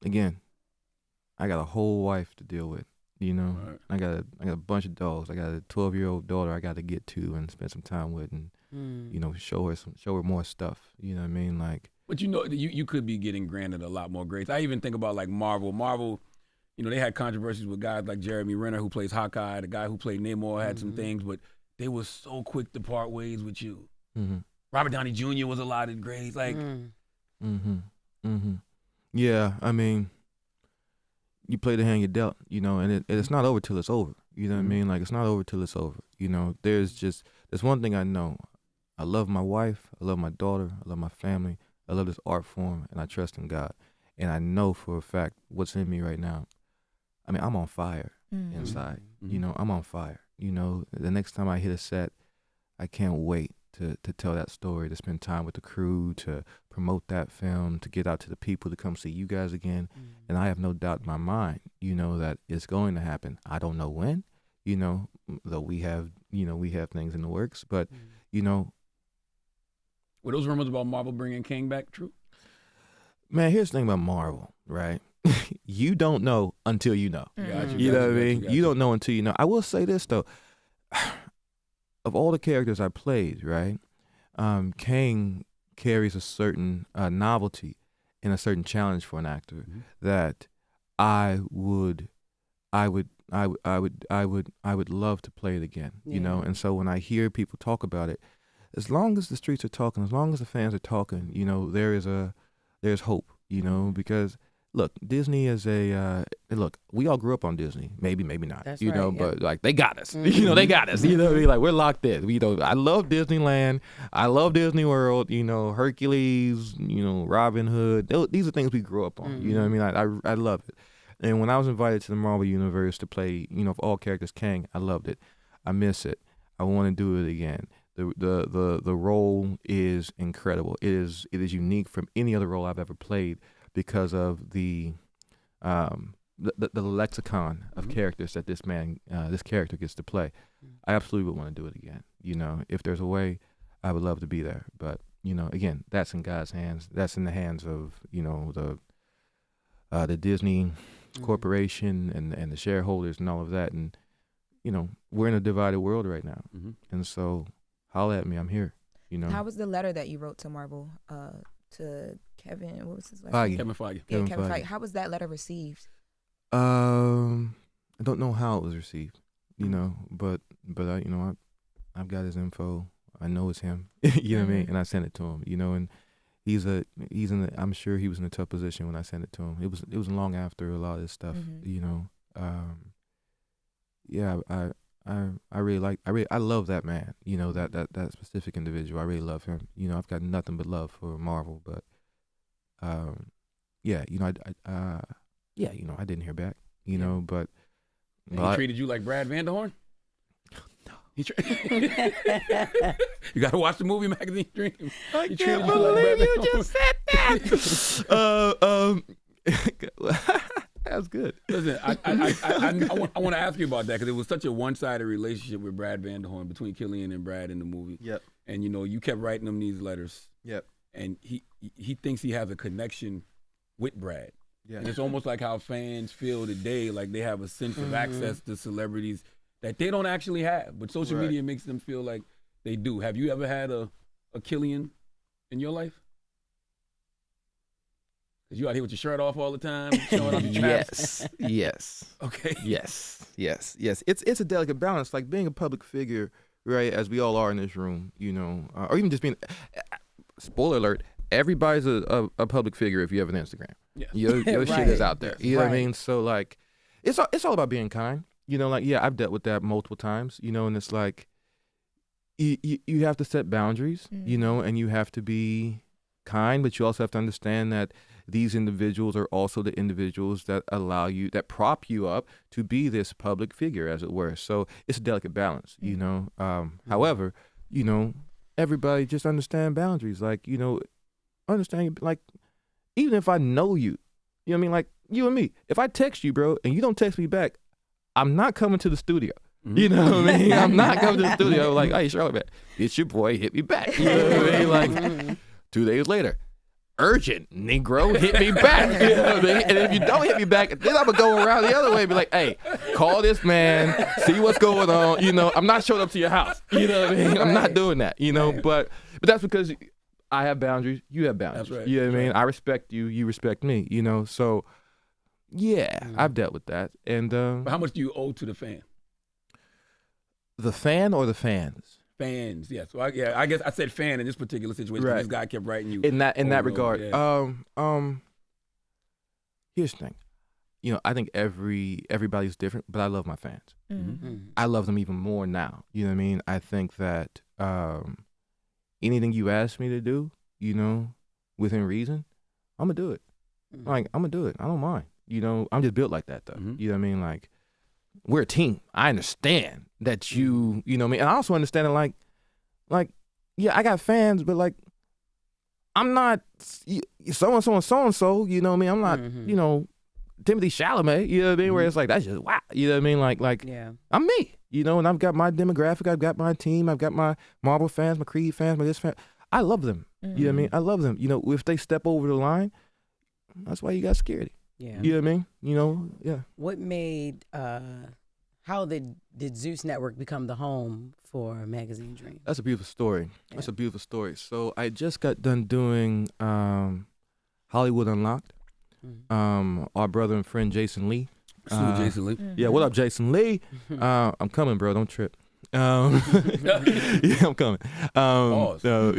again, I got a whole wife to deal with. You know, I got a bunch of dogs. I got a 12-year-old daughter I got to get to and spend some time with, and you know, show her more stuff. You know what I mean? Like, but you know, you could be getting granted a lot more grace. I even think about like Marvel. Marvel, you know, they had controversies with guys like Jeremy Renner, who plays Hawkeye. The guy who played Namor had some things, but they were so quick to part ways with you. Mm-hmm. Robert Downey Jr. was allotted grades. Like, Yeah, I mean, you play the hand you dealt, you know, and it's not over till it's over. You know what I mean? Like, it's not over till it's over. You know, there's one thing I know. I love my wife. I love my daughter. I love my family. I love this art form, and I trust in God. And I know for a fact what's in me right now. I mean, I'm on fire inside. You know, I'm on fire. You know, the next time I hit a set, I can't wait to tell that story, to spend time with the crew, to promote that film, to get out to the people, to come see you guys again. And I have no doubt in my mind, you know, that it's going to happen. I don't know when, you know, though we have things in the works, but, you know. Were those rumors about Marvel bringing King back true? Man, here's the thing about Marvel, right? You don't know until you know. You know what I mean? You don't know until you know. I will say this, though. Of all the characters I played, right, Kang carries a certain novelty and a certain challenge for an actor that I would love to play it again, you know. And so when I hear people talk about it, as long as the streets are talking, as long as the fans are talking, you know, there's hope, you know, because. Look, Disney is look, we all grew up on Disney. Maybe not. That's you know, right, but like they got us. You know, they got us. You know what I mean? Like we're locked in. You know, I love Disneyland. I love Disney World, you know, Hercules, you know, Robin Hood. These are things we grew up on. You know what I mean? I love it. And when I was invited to the Marvel Universe to play, you know, of all characters, Kang, I loved it. I miss it. I want to do it again. The role is incredible. It is unique from any other role I've ever played. Because of the lexicon of characters that this character gets to play. I absolutely would want to do it again. You know, if there's a way, I would love to be there. But, you know, again, that's in God's hands. That's in the hands of, you know, the Disney Corporation and the shareholders and all of that. And, you know, we're in a divided world right now. And so, holla at me, I'm here. You know. How was the letter that you wrote to Marvel? To Kevin, what was his last name? Kevin Feige. Yeah, Kevin Feige. How was that letter received? I don't know how it was received, you know, but I, you know, I've got his info. I know it's him, you know what I mean, and I sent it to him, you know, and I'm sure he was in a tough position when I sent it to him. It was long after a lot of this stuff, you know. Yeah, I love that man, you know, that specific individual. I really love him. You know, I've got nothing but love for Marvel, but yeah, you know, yeah, you know, I didn't hear back, you know, but he treated you like Brad Vanderhorn? No. You got to watch the movie Magazine Dream. I can't believe you just said that. That was good. Listen, I want to ask you about that because it was such a one-sided relationship with Brad Vanderhorn between Killian and Brad in the movie. Yep. And you know, you kept writing him these letters. Yep. And he thinks he has a connection with Brad. Yeah. And it's almost like how fans feel today, like they have a sense of access to celebrities that they don't actually have, but social media makes them feel like they do. Have you ever had a Killian in your life? Because you out here with your shirt off all the time, showing off your traps. Yes. Okay. Yes. It's a delicate balance, like being a public figure, right? As we all are in this room, you know, or even just being. Spoiler alert: everybody's a public figure if you have an Instagram. Yes. Your shit is out there. Yes. You know what I mean? So like, it's all about being kind. You know, like I've dealt with that multiple times. You know, and it's like, you have to set boundaries. You know, and you have to be kind, but you also have to understand that these individuals are also the individuals that that prop you up to be this public figure, as it were. So it's a delicate balance, you know. However, you know, everybody just understand boundaries. Like, you know, understand, like, even if I know you, you know what I mean? Like, you and me, if I text you, bro, and you don't text me back, I'm not coming to the studio. You know what I mean? I'm not coming to the studio like, hey, Charlamagne, it's your boy, hit me back. You know what I mean? Like, 2 days later, urgent, Negro, hit me back. You know what I mean? And if you don't hit me back, then I'm going to go around the other way and be like, hey, call this man, see what's going on. You know, I'm not showing up to your house. You know what I mean? I'm not doing that, you know, but that's because I have boundaries, you have boundaries. That's right. You know what I mean? I respect you, you respect me, you know, so yeah, I've dealt with that. And but how much do you owe to the fan? The fan or the fans? Fans, yes. So I guess I said fan in this particular situation. Right. This guy kept writing you. In that over regard. and over, yeah. Here's the thing. I think everybody's different, but I love my fans. I love them even more now. You know what I mean? I think that anything you ask me to do, within reason, I'm gonna do it. Like, I'm gonna do it. I don't mind. I'm just built like that, though. You know what I mean? Like, we're a team. I understand that you know what I mean? And I also understand that, like, yeah, I got fans, but, like, I'm not so-and-so and so-and-so, you know what I mean? I'm not, Timothy Charlamagne, you know what I mean? Where it's like, that's just wow, you know what I mean? Like, I'm me, and I've got my demographic, I've got my team, I've got my Marvel fans, my Creed fans, my this fan. I love them, you know what I mean? I love them. If they step over the line, that's why you got security. Yeah. You know what I mean? Yeah. What made, how did Zeus Network become the home for Magazine Dream? That's a beautiful story. Yeah. That's a beautiful story. So I just got done doing Hollywood Unlocked. Our brother and friend Jason Lee. Jason Lee. Yeah, what up, Jason Lee? I'm coming, bro. Don't trip. Yeah, I'm coming. Pause. I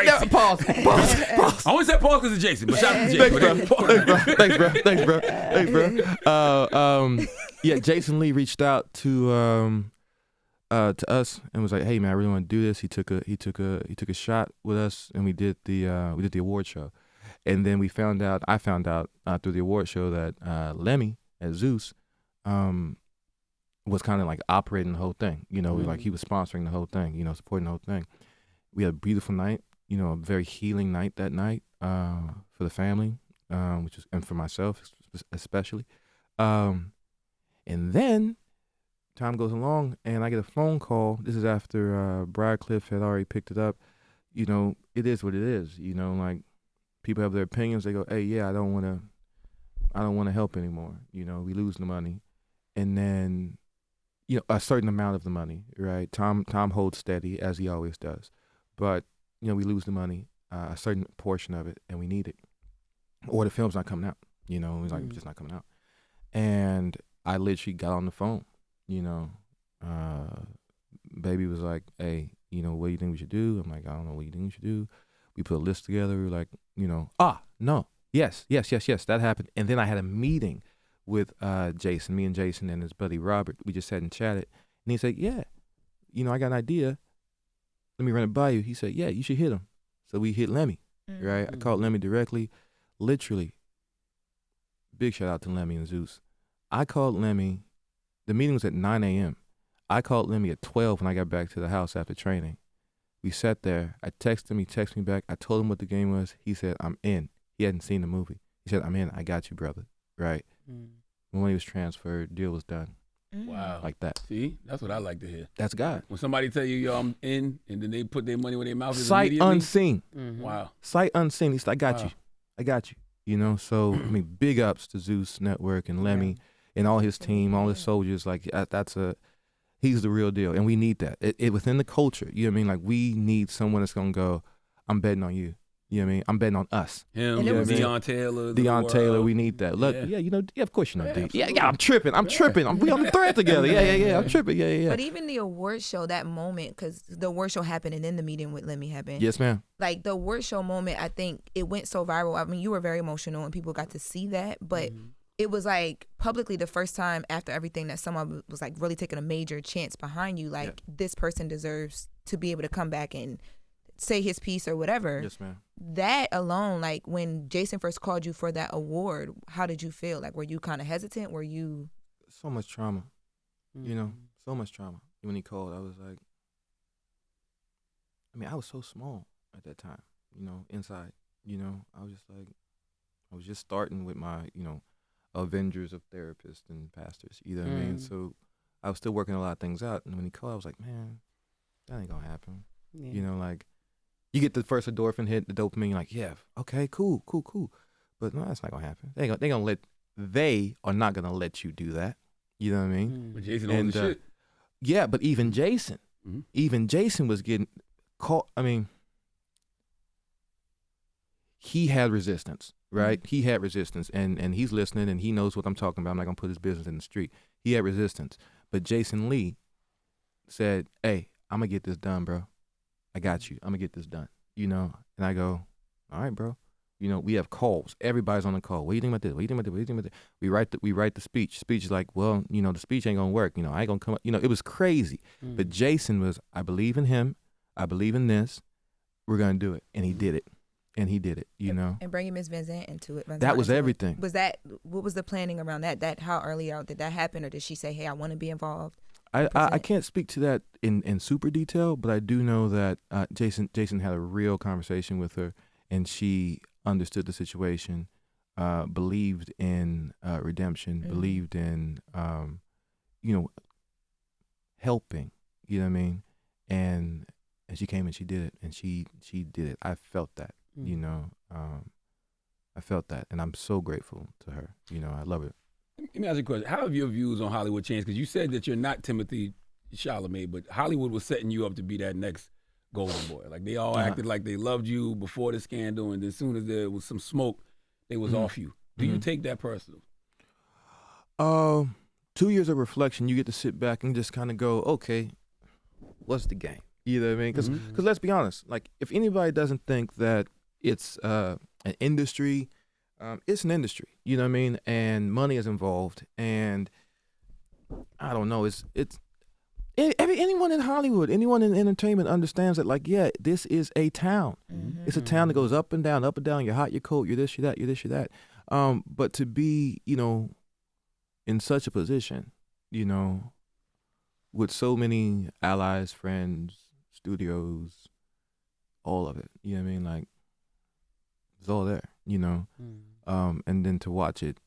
never pause. I always said pause because of Jason, but shout out to Jason. Thanks, bro. Yeah, Jason Lee reached out to us and was like, "Hey, man, I really want to do this." He took a shot with us, and we did the award show. And then I found out through the award show that Lemmy at Zeus was kind of like operating the whole thing. Like he was sponsoring the whole thing, supporting the whole thing. We had a beautiful night, a very healing night that night for the family, and for myself especially. And then time goes along, and I get a phone call. This is after Bradcliffe had already picked it up. It is what it is. Like people have their opinions. They go, "Hey, yeah, I don't want to help anymore." We lose the money, and then a certain amount of the money, right? Tom holds steady as he always does, but we lose the money, a certain portion of it, and we need it, or the film's not coming out. It's like it's just not coming out, and I literally got on the phone. Baby was like, "Hey, what do you think we should do?" I'm like, "I don't know what you think we should do." We put a list together. We were like, no, yes, that happened. And then I had a meeting with Jason, me and Jason and his buddy Robert. We just sat and chatted. And he said, "Yeah, I got an idea. Let me run it by you." He said, "Yeah, you should hit him." So we hit Lemmy, right? I called Lemmy directly, literally. Big shout out to Lemmy and Zeus. I called Lemmy. The meeting was at 9 a.m. I called Lemmy at 12 when I got back to the house after training. We sat there. I texted him. He texted me back. I told him what the game was. He said, "I'm in." He hadn't seen the movie. He said, "I'm in. I got you, brother." Right? When he was transferred, deal was done. Wow. Like that. See? That's what I like to hear. That's God. When somebody tell you, "Yo, I'm in," and then they put their money where their mouth is Sight immediately. unseen. Wow. Sight unseen. He said, I got you. So, big ups to Zeus Network and Lemmy and all his team, all his soldiers. Like, he's the real deal. And we need that. It within the culture, you know what I mean? Like, we need someone that's going to go, "I'm betting on you." You know what I mean? I'm betting on us. Him, Deion Taylor. Deion Taylor, we need that. Look, of course you know D. Yeah, I'm tripping. We on the thread together. Yeah, I'm tripping. Yeah. But even the award show, that moment, because the award show happened and then the meeting with Lemmy happened. Yes, ma'am. Like the award show moment, I think it went so viral. I mean, you were very emotional and people got to see that, but it was like publicly the first time after everything that someone was like really taking a major chance behind you. Like this person deserves to be able to come back and say his piece or whatever. Yes, ma'am. That alone, like when Jason first called you for that award, how did you feel? Like, were you kind of hesitant? Were you? So much trauma, so much trauma. When he called, I was like, I was so small at that time, inside, I was just like, I was just starting with my, Avengers of therapists and pastors, you know what I mean? So I was still working a lot of things out. And when he called, I was like, man, that ain't gonna happen. Yeah. Like, you get the first endorphin hit, the dopamine, you're like, yeah, okay, cool. But no, that's not gonna happen. They are not gonna let you do that. You know what I mean? But Jason owns the shit. Yeah, but even Jason was getting caught. He had resistance, right? He had resistance, and he's listening, and he knows what I'm talking about. I'm not gonna put his business in the street. He had resistance, But Jason Lee said, "Hey, I'm gonna get this done, bro. I got you. I'm gonna get this done." And I go, "All right, bro." We have calls. Everybody's on the call. What do you think about this? What do you think about this? What do you think about this? We write the speech. Speech is like, well, the speech ain't gonna work. I ain't gonna come up. It was crazy. But Jason was, I believe in him. I believe in this. We're gonna do it, and he did it. And he did it. And bringing Miss Van Zandt into it. That was everything. What was the planning around that? That how early out did that happen, or did she say, "Hey, I want to be involved"? I can't speak to that in super detail, but I do know that Jason had a real conversation with her, and she understood the situation, believed in redemption, believed in helping. You know what I mean? And she came and she did it, and she did it. I felt that. I felt that, and I'm so grateful to her. I love it. Let me ask you a question. How have your views on Hollywood changed? Because you said that you're not Timothy Charlamagne, but Hollywood was setting you up to be that next golden boy. Like, they all acted like they loved you before the scandal, and as soon as there was some smoke, they was off you. Do you take that personal? 2 years of reflection, you get to sit back and just kind of go, okay, what's the game? You know what I mean? Because let's be honest, like, if anybody doesn't think that it's an industry, it's an industry. You know what I mean? And money is involved, and I don't know. It's anyone in Hollywood, anyone in entertainment understands that. Like, yeah, this is a town. It's a town that goes up and down, up and down. You're hot, you're cold, you're this, you're that, you're this, you're that. But to be, in such a position, with so many allies, friends, studios, all of it. You know what I mean? Like, it's all there. And then to watch it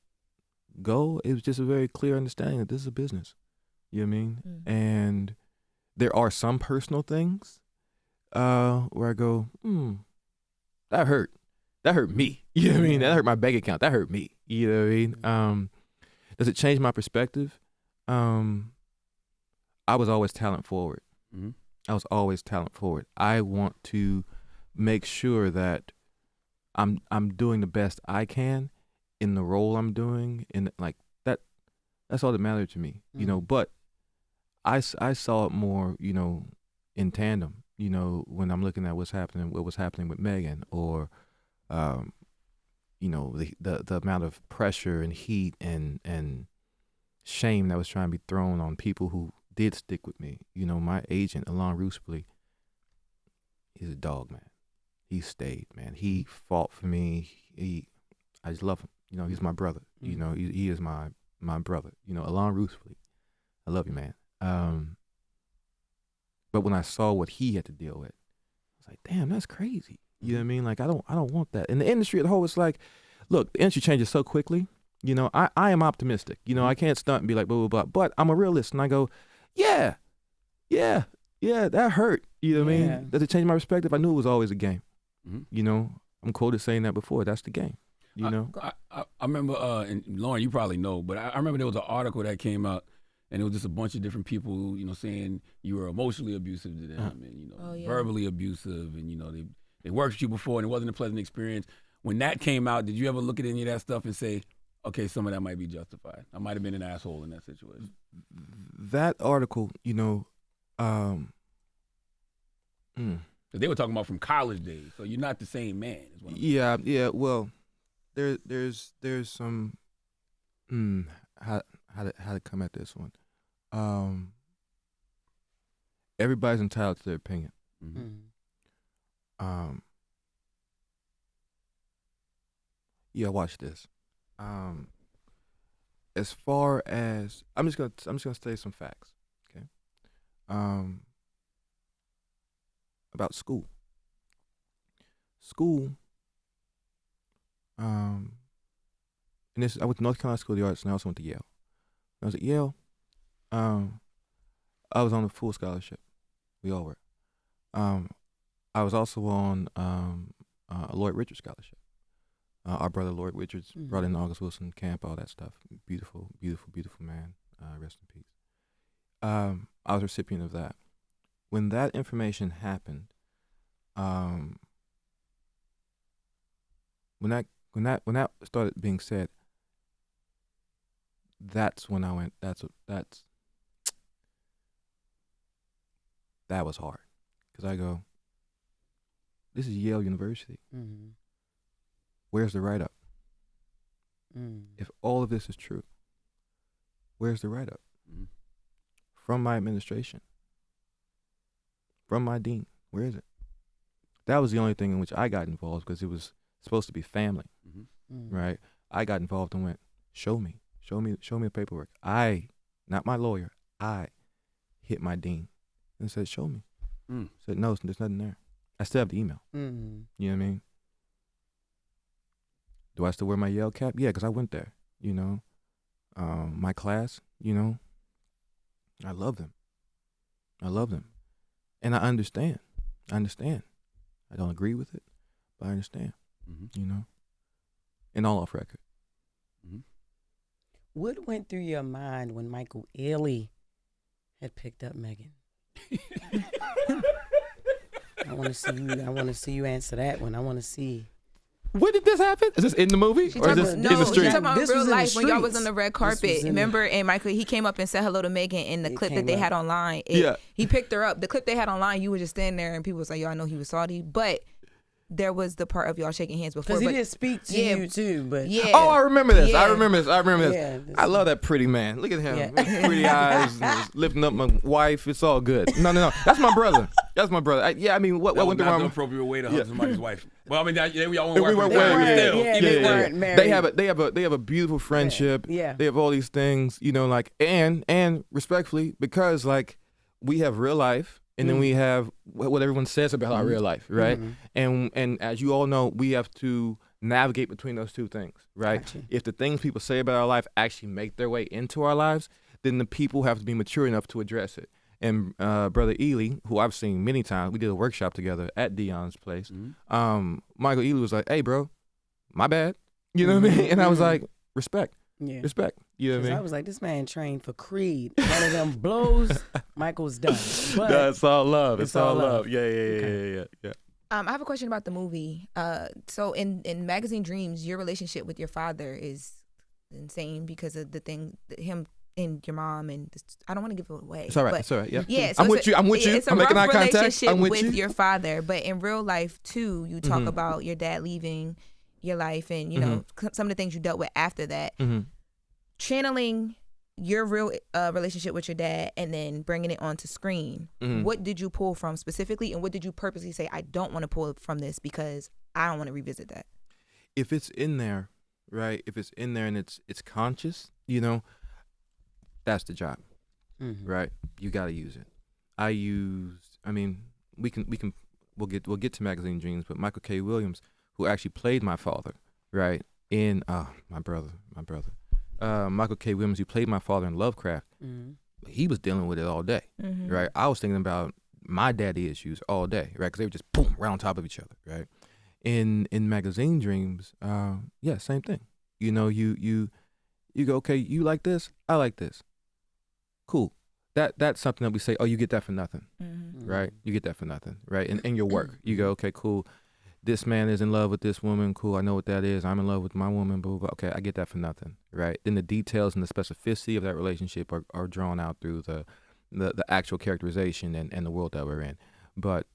go, it was just a very clear understanding that this is a business. You know what I mean? And there are some personal things where I go, that hurt. That hurt me. You know what I mean? That hurt my bank account. That hurt me. You know what I mean? Does it change my perspective? I was always talent forward. I was always talent forward. I want to make sure that I'm doing the best I can in the role I'm doing, and like that. That's all that mattered to me, But I saw it more, in tandem. When I'm looking at what was happening with Meagan, or the amount of pressure and heat and shame that was trying to be thrown on people who did stick with me. My agent, Alon Roospley, he's a dog, man. He stayed, man. He fought for me. I just love him. He's my brother. He is my brother. Alon Roospley, I love you, man. But when I saw what he had to deal with, I was like, damn, that's crazy. You know what I mean? Like, I don't want that. In the industry as a whole, it's like, look, the industry changes so quickly. I am optimistic. I can't stunt and be like, blah, blah, blah. But I'm a realist, and I go, yeah, that hurt. You know what I mean? Does it change my perspective? I knew it was always a game. I'm quoted saying that before. That's the game. I remember, and Lauren, you probably know, but I remember there was an article that came out, and it was just a bunch of different people, saying you were emotionally abusive to them, and verbally abusive, and they worked with you before, and it wasn't a pleasant experience. When that came out, did you ever look at any of that stuff and say, okay, some of that might be justified? I might have been an asshole in that situation. That article, They were talking about from college days, so you're not the same man. Is what I'm saying. Yeah. Well, there's some how to come at this one. Everybody's entitled to their opinion. Watch this. As far as I'm just gonna say some facts, okay? About school. And this, I went to North Carolina School of the Arts, and I also went to Yale. When I was at Yale, I was on a full scholarship. We all were. I was also on a Lloyd Richards scholarship. Our brother Lloyd Richards brought in August Wilson camp, all that stuff. Beautiful, beautiful, beautiful man. Rest in peace. I was a recipient of that. When that information happened, when that started being said, that's when I went, that was hard. Because I go, this is Yale University. Mm-hmm. Where's the write-up? Mm. If all of this is true, where's the write-up? Mm. From my administration, from my dean, where is it? That was the only thing in which I got involved because it was supposed to be family, right? I got involved and went, show me the paperwork. Not my lawyer, I hit my dean and said, show me. Said, no, there's nothing there. I still have the email. Mm. You know what I mean? Do I still wear my Yale cap? Yeah, because I went there, you know. My class, you know, I love them. And I understand. I don't agree with it, but I understand, you know, and all off record. What went through your mind when Michael Ealy had picked up Meagan? I want to see you answer that one. I want to see. When did this happen? Is this in the movie or is this in the she's street? talking about This real was in the life when y'all was streets. on the red carpet. Remember, and Michael, he came up and said hello to Meagan in the It clip that came they up. had online. He picked her up. The clip they had online, you were just standing there and people was like, yo, I know he was salty. But there was the part of y'all shaking hands before. Because he but did speak to you too, but Oh, I remember this. Yeah. I remember this. Yeah, I love that pretty man. Look at him. Yeah. Pretty eyes, lifting up my wife. It's all good. No. That's my brother. I mean, what That went was through not the my appropriate way to hug somebody's wife. Well, I mean, y'all won't We work weren't with married. still. Yeah, even they if- weren't married. They have a beautiful friendship. Yeah. They have all these things, you know, like and respectfully, because like we have real life and then we have what everyone says about our real life, right? And as you all know, we have to navigate between those two things, right? Gotcha. If the things people say about our life actually make their way into our lives, then the people have to be mature enough to address it. And Brother Ealy, who I've seen many times, we did a workshop together at Dion's place. Michael Ealy was like, hey, bro, my bad. You know what I mean? And I was like, respect. yeah. Respect. You know what I I mean? was like, this man trained for Creed. One of them blows, Michael's done. But That's all love. It's all love. Yeah. I have a question about the movie. So in Magazine Dreams, your relationship with your father is insane because of the thing, him and your mom, and I don't want to give it away. It's all right. but It's all right. Yeah. Yeah, so I'm with you. It's a I'm making eye rough contact. relationship I'm with you. your father, but in real life too, you talk about your dad leaving your life, and you know some of the things you dealt with after that. Channeling your real relationship with your dad and then bringing it onto screen. What did you pull from specifically, and what did you purposely say, I don't want to pull from this because I don't want to revisit that? If it's in there, right? If it's in there and it's conscious, you know, that's the job, right? You got to use it. We'll get to Magazine Dreams, but Michael K. Williams, who actually played my father, right? In my brother. Michael K. Williams, who played my father in Lovecraft, he was dealing with it all day, right? I was thinking about my daddy issues all day, right? Because they were just boom, right on top of each other, right? In Magazine Dreams, yeah, same thing. You know, you go, okay, you like this, I like this. Cool. That's something that we say, oh, you get that for nothing, right? You get that for nothing, right? In your work, you go, okay, cool. This man is in love with this woman. Cool, I know what that is. I'm in love with my woman. Blah, blah, blah. Okay, I get that for nothing, right? Then the details and the specificity of that relationship are drawn out through the actual characterization and the world that we're in. But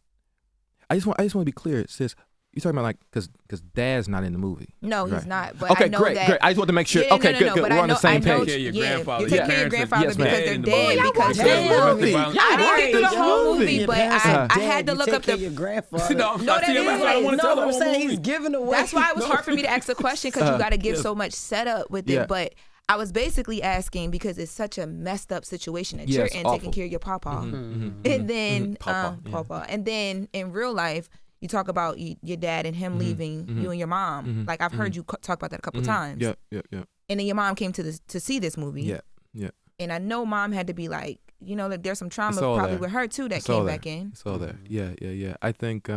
I just want to be clear, sis. You're talking about like because Dad's not in the movie. No, right? he's not. But Okay, I know great. that. I just want to make sure. Yeah, Okay, no, good. but We're on the same I know, page. Yeah, your grandfather. You take care of your grandfather Yes, because ma'am. they're In the dead. movie. Because Y'all they're watch movie. that movie. I didn't get through the whole movie, Your but parents I are had to dead. look You up take care the. of your grandfather. No, No, that see, that's why I don't want to no, tell the I'm whole saying movie. he's giving away. That's why it was hard for me to ask the question because you got to give yes. so much setup with Yeah. it. But I was basically asking because it's such a messed up situation that Yeah, you're it's in, awful. taking care of your papa, and then papa, and then in real life. You talk about your dad and him leaving you and your mom. Like I've heard you talk about that a couple times. Yeah. And then your mom came to see this movie. Yeah. And I know mom had to be like, you know, that there's some trauma It's all probably there. with her too that It's all came there. back in. It's all there. Yeah. I think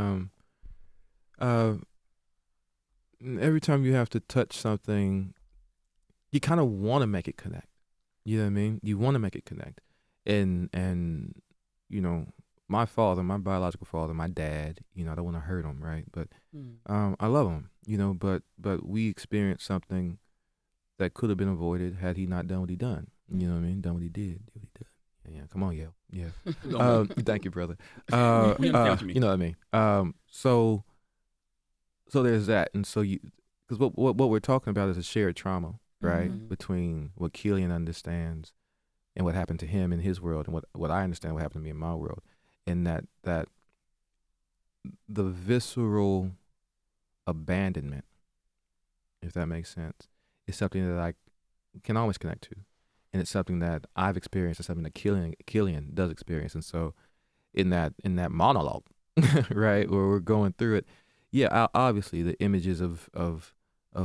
every time you have to touch something, you kind of want to make it connect. You know what I mean? You want to make it connect. And you know, my father, my biological father, my dad, you know, I don't want to hurt him, right? But I love him, you know, but we experienced something that could have been avoided had he not done what he done. You know what I mean? Done what he did. Yeah. Come on, Yale. Yeah. No, Thank you, brother. We understand what you mean. You know what I mean. So there's that, and so because what we're talking about is a shared trauma, right, between what Killian understands and what happened to him in his world, and what I understand what happened to me in my world, and that the visceral abandonment, if that makes sense, is something that I can always connect to, and it's something that I've experienced, and something that Killian does experience, and so in that monologue, right, where we're going through it, yeah, obviously the images of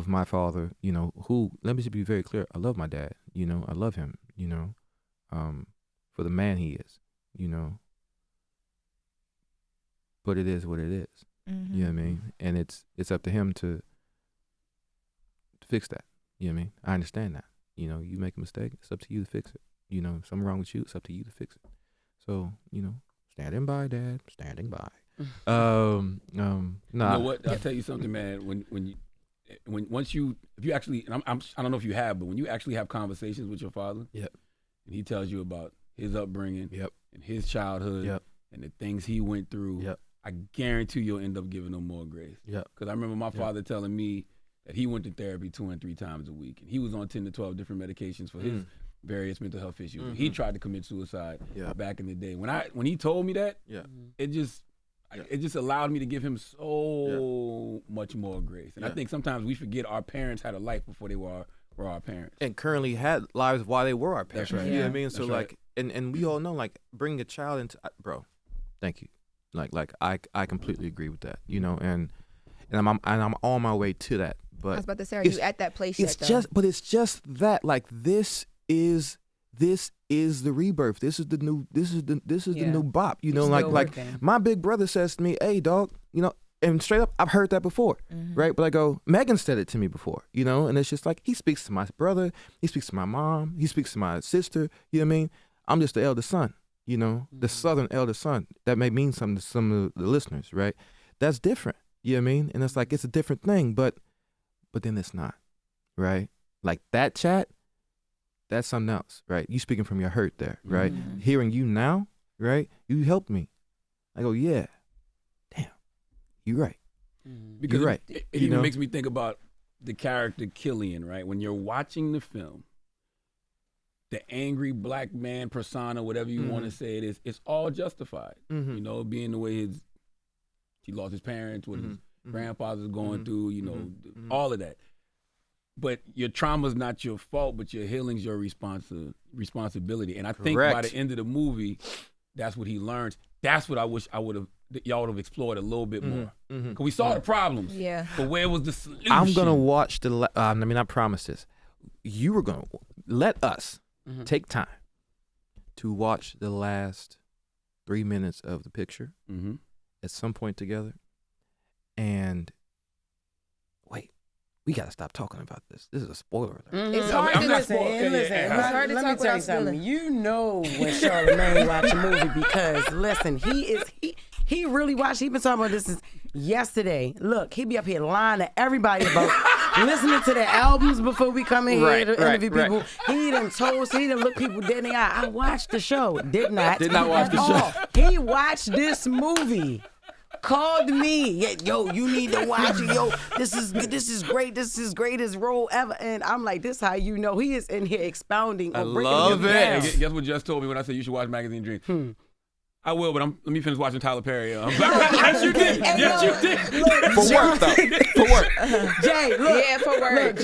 my father, you know, who, let me just be very clear, I love my dad, you know, I love him, you know, for the man he is, you know, but it is what it is, you know what I mean, and it's up to him to fix that, you know what I mean, I understand that, you know, you make a mistake, it's up to you to fix it, you know, if something wrong with you, it's up to you to fix it, so, you know, standing by, Dad, standing by. Nah. You know what? I'll tell you something, man. If you actually, and I don't know if you have, but when you actually have conversations with your father, yep, and he tells you about his upbringing, yep, and his childhood, yep, and the things he went through, yep, I guarantee you'll end up giving him more grace. yep. Because I remember my father telling me that he went to therapy 2 and 3 times a week, and he was on 10 to 12 different medications for his various mental health issues. He tried to commit suicide back in the day. When he told me that, it just allowed me to give him so much more grace. And I think sometimes we forget our parents had a life before they were our parents. And currently had lives while they were our parents. That's right. You know what I mean? So That's like, and we all know, like, bringing a child into, bro, thank you. Like I completely agree with that, you know, and I'm on my way to that. But I was about to say, are you at that place yet, though? But it's just that, like, this is the rebirth. This is the new new bop. You know, like my big brother says to me, "Hey, dog," you know, and straight up, I've heard that before, right? But I go, Meagan said it to me before, you know, and it's just like he speaks to my brother, he speaks to my mom, he speaks to my sister. You know what I mean? I'm just the eldest son, you know, the southern eldest son. That may mean something to some of the listeners, right? That's different. You know what I mean? And it's like it's a different thing, but then it's not, right? Like that chat. That's something else, right? You speaking from your hurt there, right? Hearing you now, right? You helped me. I go, yeah, damn, you're right. Because you're right. It even makes me think about the character Killian, right? When you're watching the film, the angry black man persona, whatever you want to say it is, it's all justified. You know, being the way he lost his parents, what his grandfather's going through, you know, all of that. But your trauma's not your fault, but your healing's your responsibility. And I think by the end of the movie, that's what he learns. That's what I wish y'all would have explored a little bit more. Because we saw the problems. Yeah. But where was the solution? I'm gonna watch I promise this. You were gonna let us take time to watch the last 3 minutes of the picture at some point together, and we gotta stop talking about this. This is a spoiler alert. It's hard to listen. It's hard to talk without spilling. You know when Charlamagne watch a movie because listen, he really watched. He been talking about this since yesterday. Look, he be up here lying to everybody about listening to the albums before we come in here to interview people. He done look people dead in the eye. I watched the show. Did not watch the show. He watched this movie. Called me, yo, you need to watch it, yo. This is great. This is greatest role ever. And I'm like, this how you know he is in here expounding. I love it. Hey, guess what Jess told me when I said you should watch Magazine Dreams? I will, but let me finish watching Tyler Perry. Yes, you did. Yes, you did. For work, though. For work. Jay, look. Yeah, for work.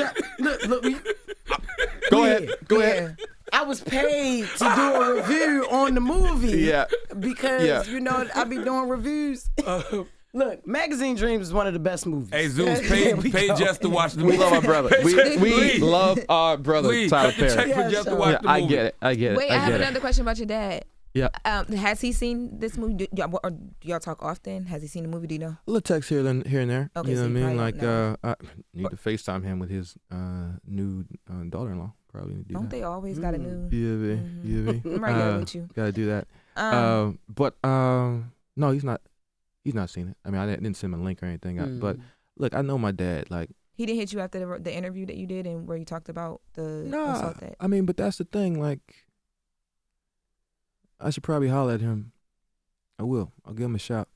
Look. Go ahead. I was paid to do a review on the movie. Yeah. Because, you know, I be doing reviews. Look, Magazine Dreams is one of the best movies. Hey, Zeus, pay Jess to watch the movie. We love our brother. We love our brother, Tyler Perry. Check for Jess to watch the movie. I get it. Wait, I have another question about your dad. Yeah. Has he seen this movie? Do y'all talk often? Has he seen the movie? Do you know? A little text here and there. Okay, you know so what I mean? like, I need to FaceTime him with his new daughter-in-law. Probably need to do Don't that. they always got a new? Yeah. I'm right there with you. Gotta do that. But no, he's not seen it. I mean, I didn't send him a link or anything. But look, I know my dad. Like, he didn't hit you after the interview that you did and where you talked about the assault that. I mean, but that's the thing. Like, I should probably holler at him. I will. I'll give him a shot.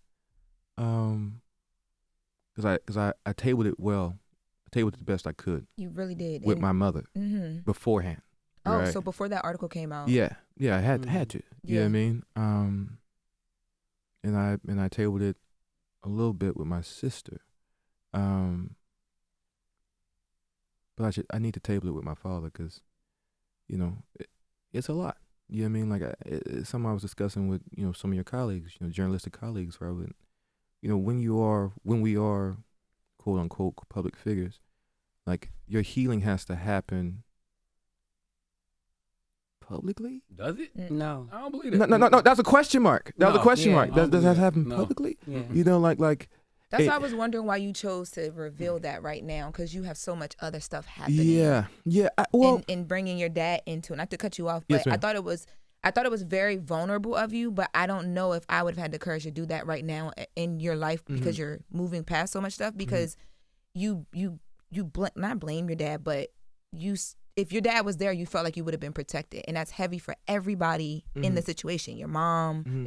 Because I tabled it well. I tabled it the best I could. You really did. With my mother beforehand. Oh, right? So before that article came out. Yeah, I had to. You know what I mean? And I tabled it a little bit with my sister. But I need to table it with my father because, you know, it's a lot. You know what I mean? Like it's something I was discussing with, you know, some of your colleagues, you know, journalistic colleagues, where I would, you know, when we are quote unquote public figures, like your healing has to happen publicly. Does it? No. I don't believe it. No. That's a question mark. That was a question mark. Does that have to happen No. publicly? Yeah. You know, like. That's why I was wondering why you chose to reveal that right now, because you have so much other stuff happening. Yeah. In bringing your dad into it. Not to cut you off, but Yes, ma'am. I thought it was very vulnerable of you, but I don't know if I would have had the courage to do that right now in your life because you're moving past so much stuff. Because you not blame your dad, but if your dad was there, you felt like you would have been protected, and that's heavy for everybody in the situation. Your mom,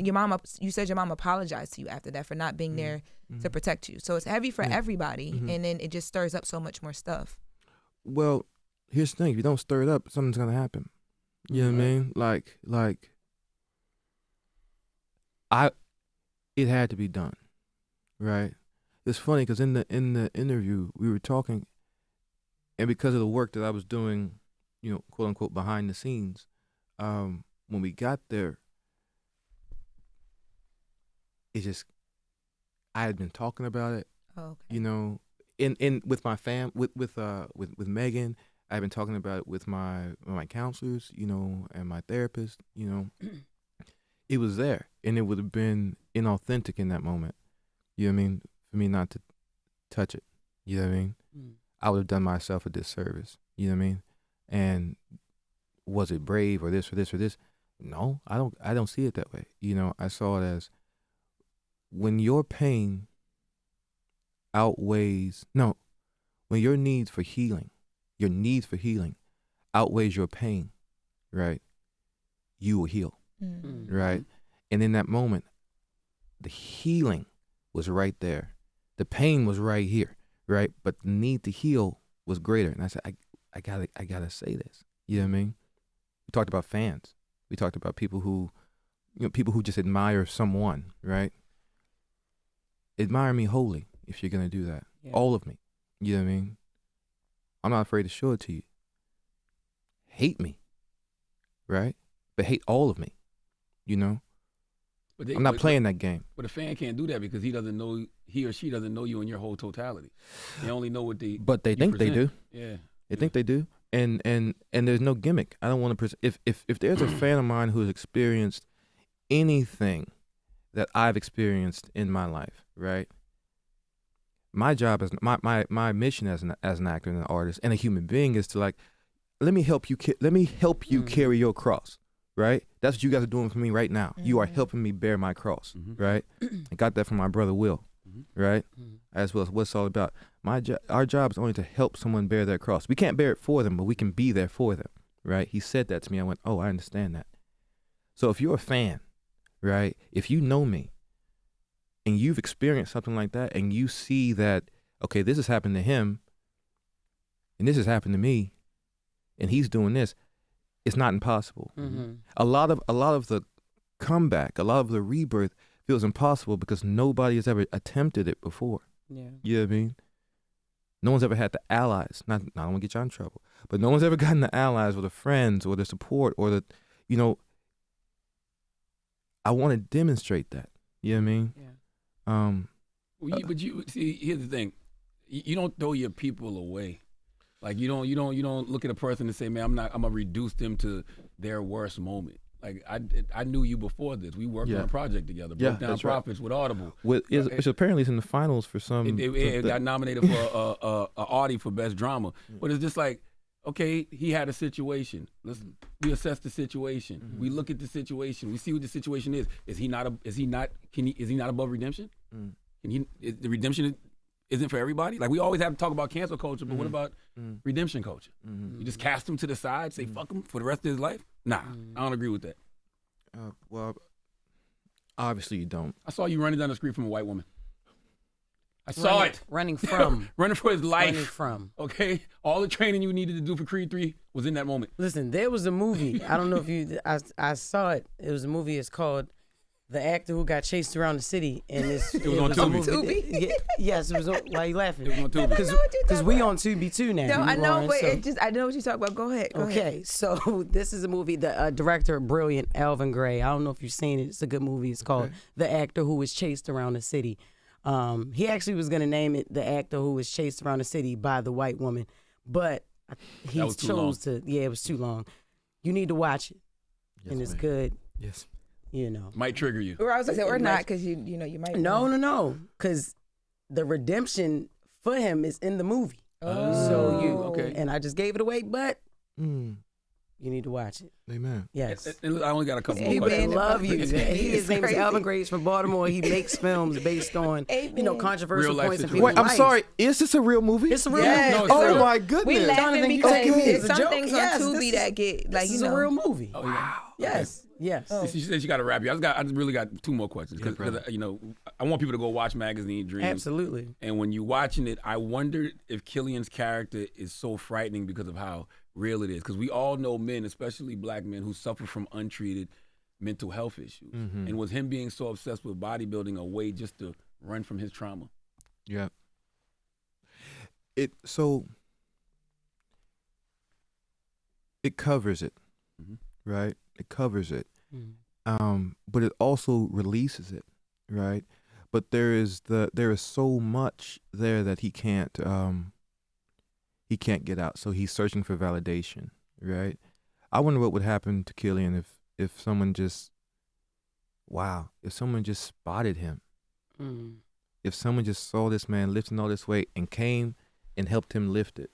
you said your mom apologized to you after that for not being there to protect you. So it's heavy for everybody, and then it just stirs up so much more stuff. Well, here's the thing: if you don't stir it up, something's gonna happen. You know what I mean? Like, it had to be done, right? It's funny because in the interview we were talking. And because of the work that I was doing, you know, quote unquote, behind the scenes, when we got there, I had been talking about it. Oh, okay. You know, in with my with Meagan, I've been talking about it with my counselors, you know, and my therapist. You know, it was there, and it would have been inauthentic in that moment. You know what I mean? For me not to touch it. You know what I mean? I would have done myself a disservice. You know what I mean? And was it brave or this or this or this? No, I don't see it that way. You know, I saw it as when your pain when your needs for healing outweighs your pain, right? You will heal, right? And in that moment, the healing was right there. The pain was right here. Right, but the need to heal was greater, and I said, I gotta say this. You know what I mean? We talked about fans. We talked about people who just admire someone. Right? Admire me wholly if you're gonna do that. Yeah. All of me. You know what I mean? I'm not afraid to show it to you. Hate me, right? But hate all of me. You know? I'm not playing that game. But a fan can't do that because he or she doesn't know you in your whole totality. They only know what they. But they think they do. Yeah. They think they do, and there's no gimmick. I don't want to. If there's a fan of mine who's experienced anything that I've experienced in my life, right? My job is my mission as an actor and an artist and a human being is to let me help you carry your cross. Right? That's what you guys are doing for me right now. You are helping me bear my cross, right? I got that from my brother Will, right? As well as what it's all about. Our job is only to help someone bear their cross. We can't bear it for them, but we can be there for them, right? He said that to me. I went, oh, I understand that. So if you're a fan, right? If you know me and you've experienced something like that and you see that, okay, this has happened to him and this has happened to me and he's doing this, it's not impossible. A lot of the comeback, a lot of the rebirth feels impossible because nobody has ever attempted it before. Yeah. You know what I mean? No one's ever had the allies. I don't want to get you in trouble, but no one's ever gotten the allies or the friends or the support or the, you know, I want to demonstrate that. You know what I mean? Yeah. But you see, here's the thing. You don't throw your people away. Like you don't look at a person and say, man, I'm gonna reduce them to their worst moment. Like I knew you before this. We worked on a project together. Broke down profits with Audible. It's apparently it's in the finals for some. It got nominated for a Audie for best drama. But it's just like, okay, he had a situation. We assess the situation. We look at the situation. We see what the situation is. Is he not above redemption? The redemption isn't for everybody. Like we always have to talk about cancel culture, but what about redemption culture? You just cast him to the side, say fuck him for the rest of his life? Nah, I don't agree with that. Well, obviously you don't. I saw you running down the street from a white woman. I saw it. Running from. Running for his life. Running from. Okay? All the training you needed to do for Creed 3 was in that moment. Listen, there was a movie. I don't know if you. I saw it. It was a movie. It's called The Actor Who Got Chased Around the City, and it was on Tubi. Yes, it was. Why are you laughing? It was on Tubi. Because we on Tubi too now. No, I know, Lauren, but so. I know what you're talking about. Go ahead. Go Okay, ahead. so this is a movie. The director, brilliant, Alvin Gray. I don't know if you've seen it. It's a good movie. It's called The Actor Who Was Chased Around the City. He actually was going to name it The Actor Who Was Chased Around the City by the White Woman, but he chose to. Yeah, it was too long. You need to watch it, and it's good. Yes. You know, Might trigger you. Or I was like, or not, because you might. no, because the redemption for him is in the movie. So okay. And I just gave it away, but Mm. you need to watch it. Amen. Yes. And I only got a couple Amen. more I questions. love you. His name is crazy. Alvin Gray. He's from Baltimore. He makes films based on controversial Real life points in situations. people's Wait, I'm lives. sorry. Is this a real movie? It's a real Yes. movie. No, it's Oh real. my goodness. We laughing Jonathan, you because think it's a some joke? things Yes, on this Tubi is- that get This is a real movie. Oh, yeah. Yes. Yes. She said she got to wrap you. I just really got two more questions because brother. I want people to go watch Magazine Dream. Absolutely. And when you're watching it, I wondered if Killian's character is so frightening because of how real it is. Because we all know men, especially black men, who suffer from untreated mental health issues. Mm-hmm. And was him being so obsessed with bodybuilding a way just to run from his trauma? Yeah. It covers it, right? It covers it, but it also releases it, right? But there is so much there that he can't get out. So he's searching for validation, right? I wonder what would happen to Killian if someone just spotted him. If someone just saw this man lifting all this weight and came and helped him lift it,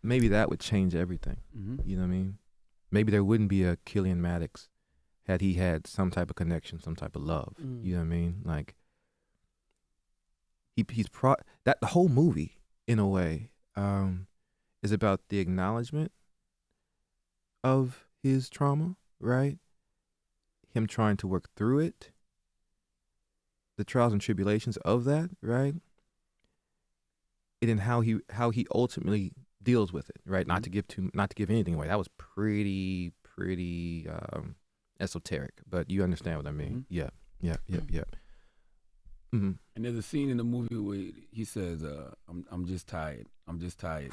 maybe that would change everything. You know what I mean? Maybe there wouldn't be a Killian Maddox had he had some type of connection, some type of love. You know what I mean? Like that the whole movie, in a way, is about the acknowledgement of his trauma, right? Him trying to work through it, the trials and tribulations of that, right? And then how he ultimately deals with it, right? Not to give anything away. That was pretty esoteric, but you understand what I mean. Yeah. Mm-hmm. And there's a scene in the movie where he says, I'm just tired. I'm just tired.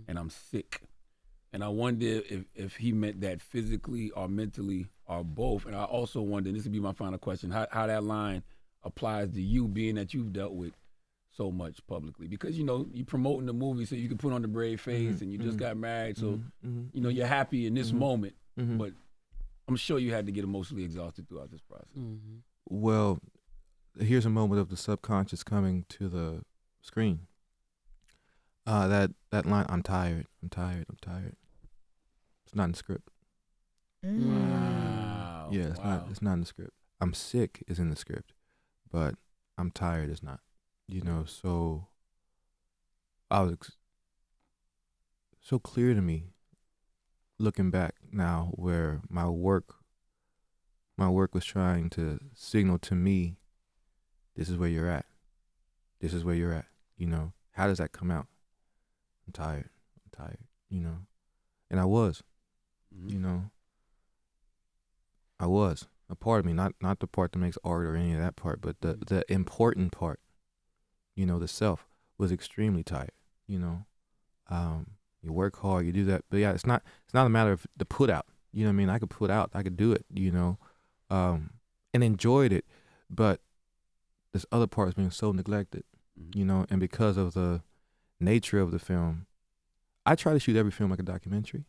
And I'm sick. And I wonder if he meant that physically or mentally or both. And I also wonder, and this would be my final question, how that line applies to you, being that you've dealt with so much publicly. Because, you're promoting the movie so you can put on the brave face, and you just got married. So, you're happy in this moment. But I'm sure you had to get emotionally exhausted throughout this process. Well, here's a moment of the subconscious coming to the screen. That line, I'm tired. It's not in the script. Wow. Yeah, it's not in the script. I'm sick is in the script, but I'm tired is not. So I was so clear to me looking back now, where my work was trying to signal to me, this is where you're at. This is where you're at. How does that come out? I'm tired. And I was, I was a part of me, not the part that makes art or any of that part, but the important part, the self was extremely tired, you work hard, you do that, but yeah, it's not a matter of the put out, you know what I mean? I could put out, I could do it, and enjoyed it, but this other part is being so neglected, and because of the nature of the film, I try to shoot every film like a documentary.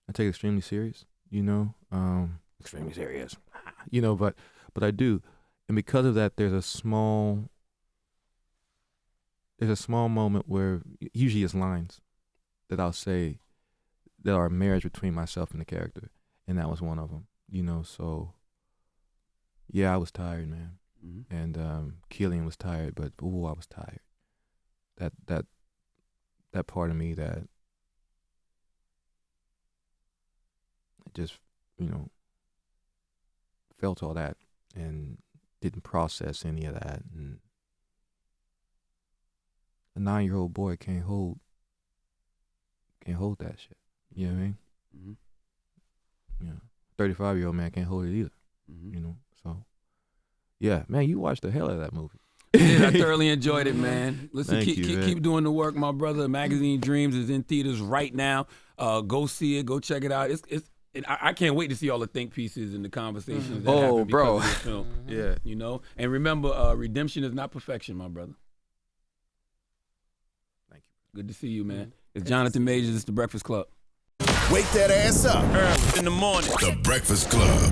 I take it extremely serious, extremely serious, but I do. And because of that, there's a small moment where usually it's lines that I'll say that are a marriage between myself and the character. And that was one of them, so yeah, I was tired, man. And Killian was tired, but I was tired. That part of me that just, felt all that and didn't process any of that. And a 9-year-old boy can't hold that shit. You know what I mean? Mm-hmm. Yeah. 35-year-old man can't hold it either. You know? So, yeah, man, you watched the hell out of that movie. Yeah, I thoroughly enjoyed it, man. Listen, Thank you, man. keep doing the work, my brother. Magazine Dreams is in theaters right now. Go see it. Go check it out. I can't wait to see all the think pieces and the conversations that happen because of this film. Yeah. You know? And remember, redemption is not perfection, my brother. Thank you. Good to see you, man. It's Jonathan Majors. It's The Breakfast Club. Wake that ass up. Early in the morning. The Breakfast Club.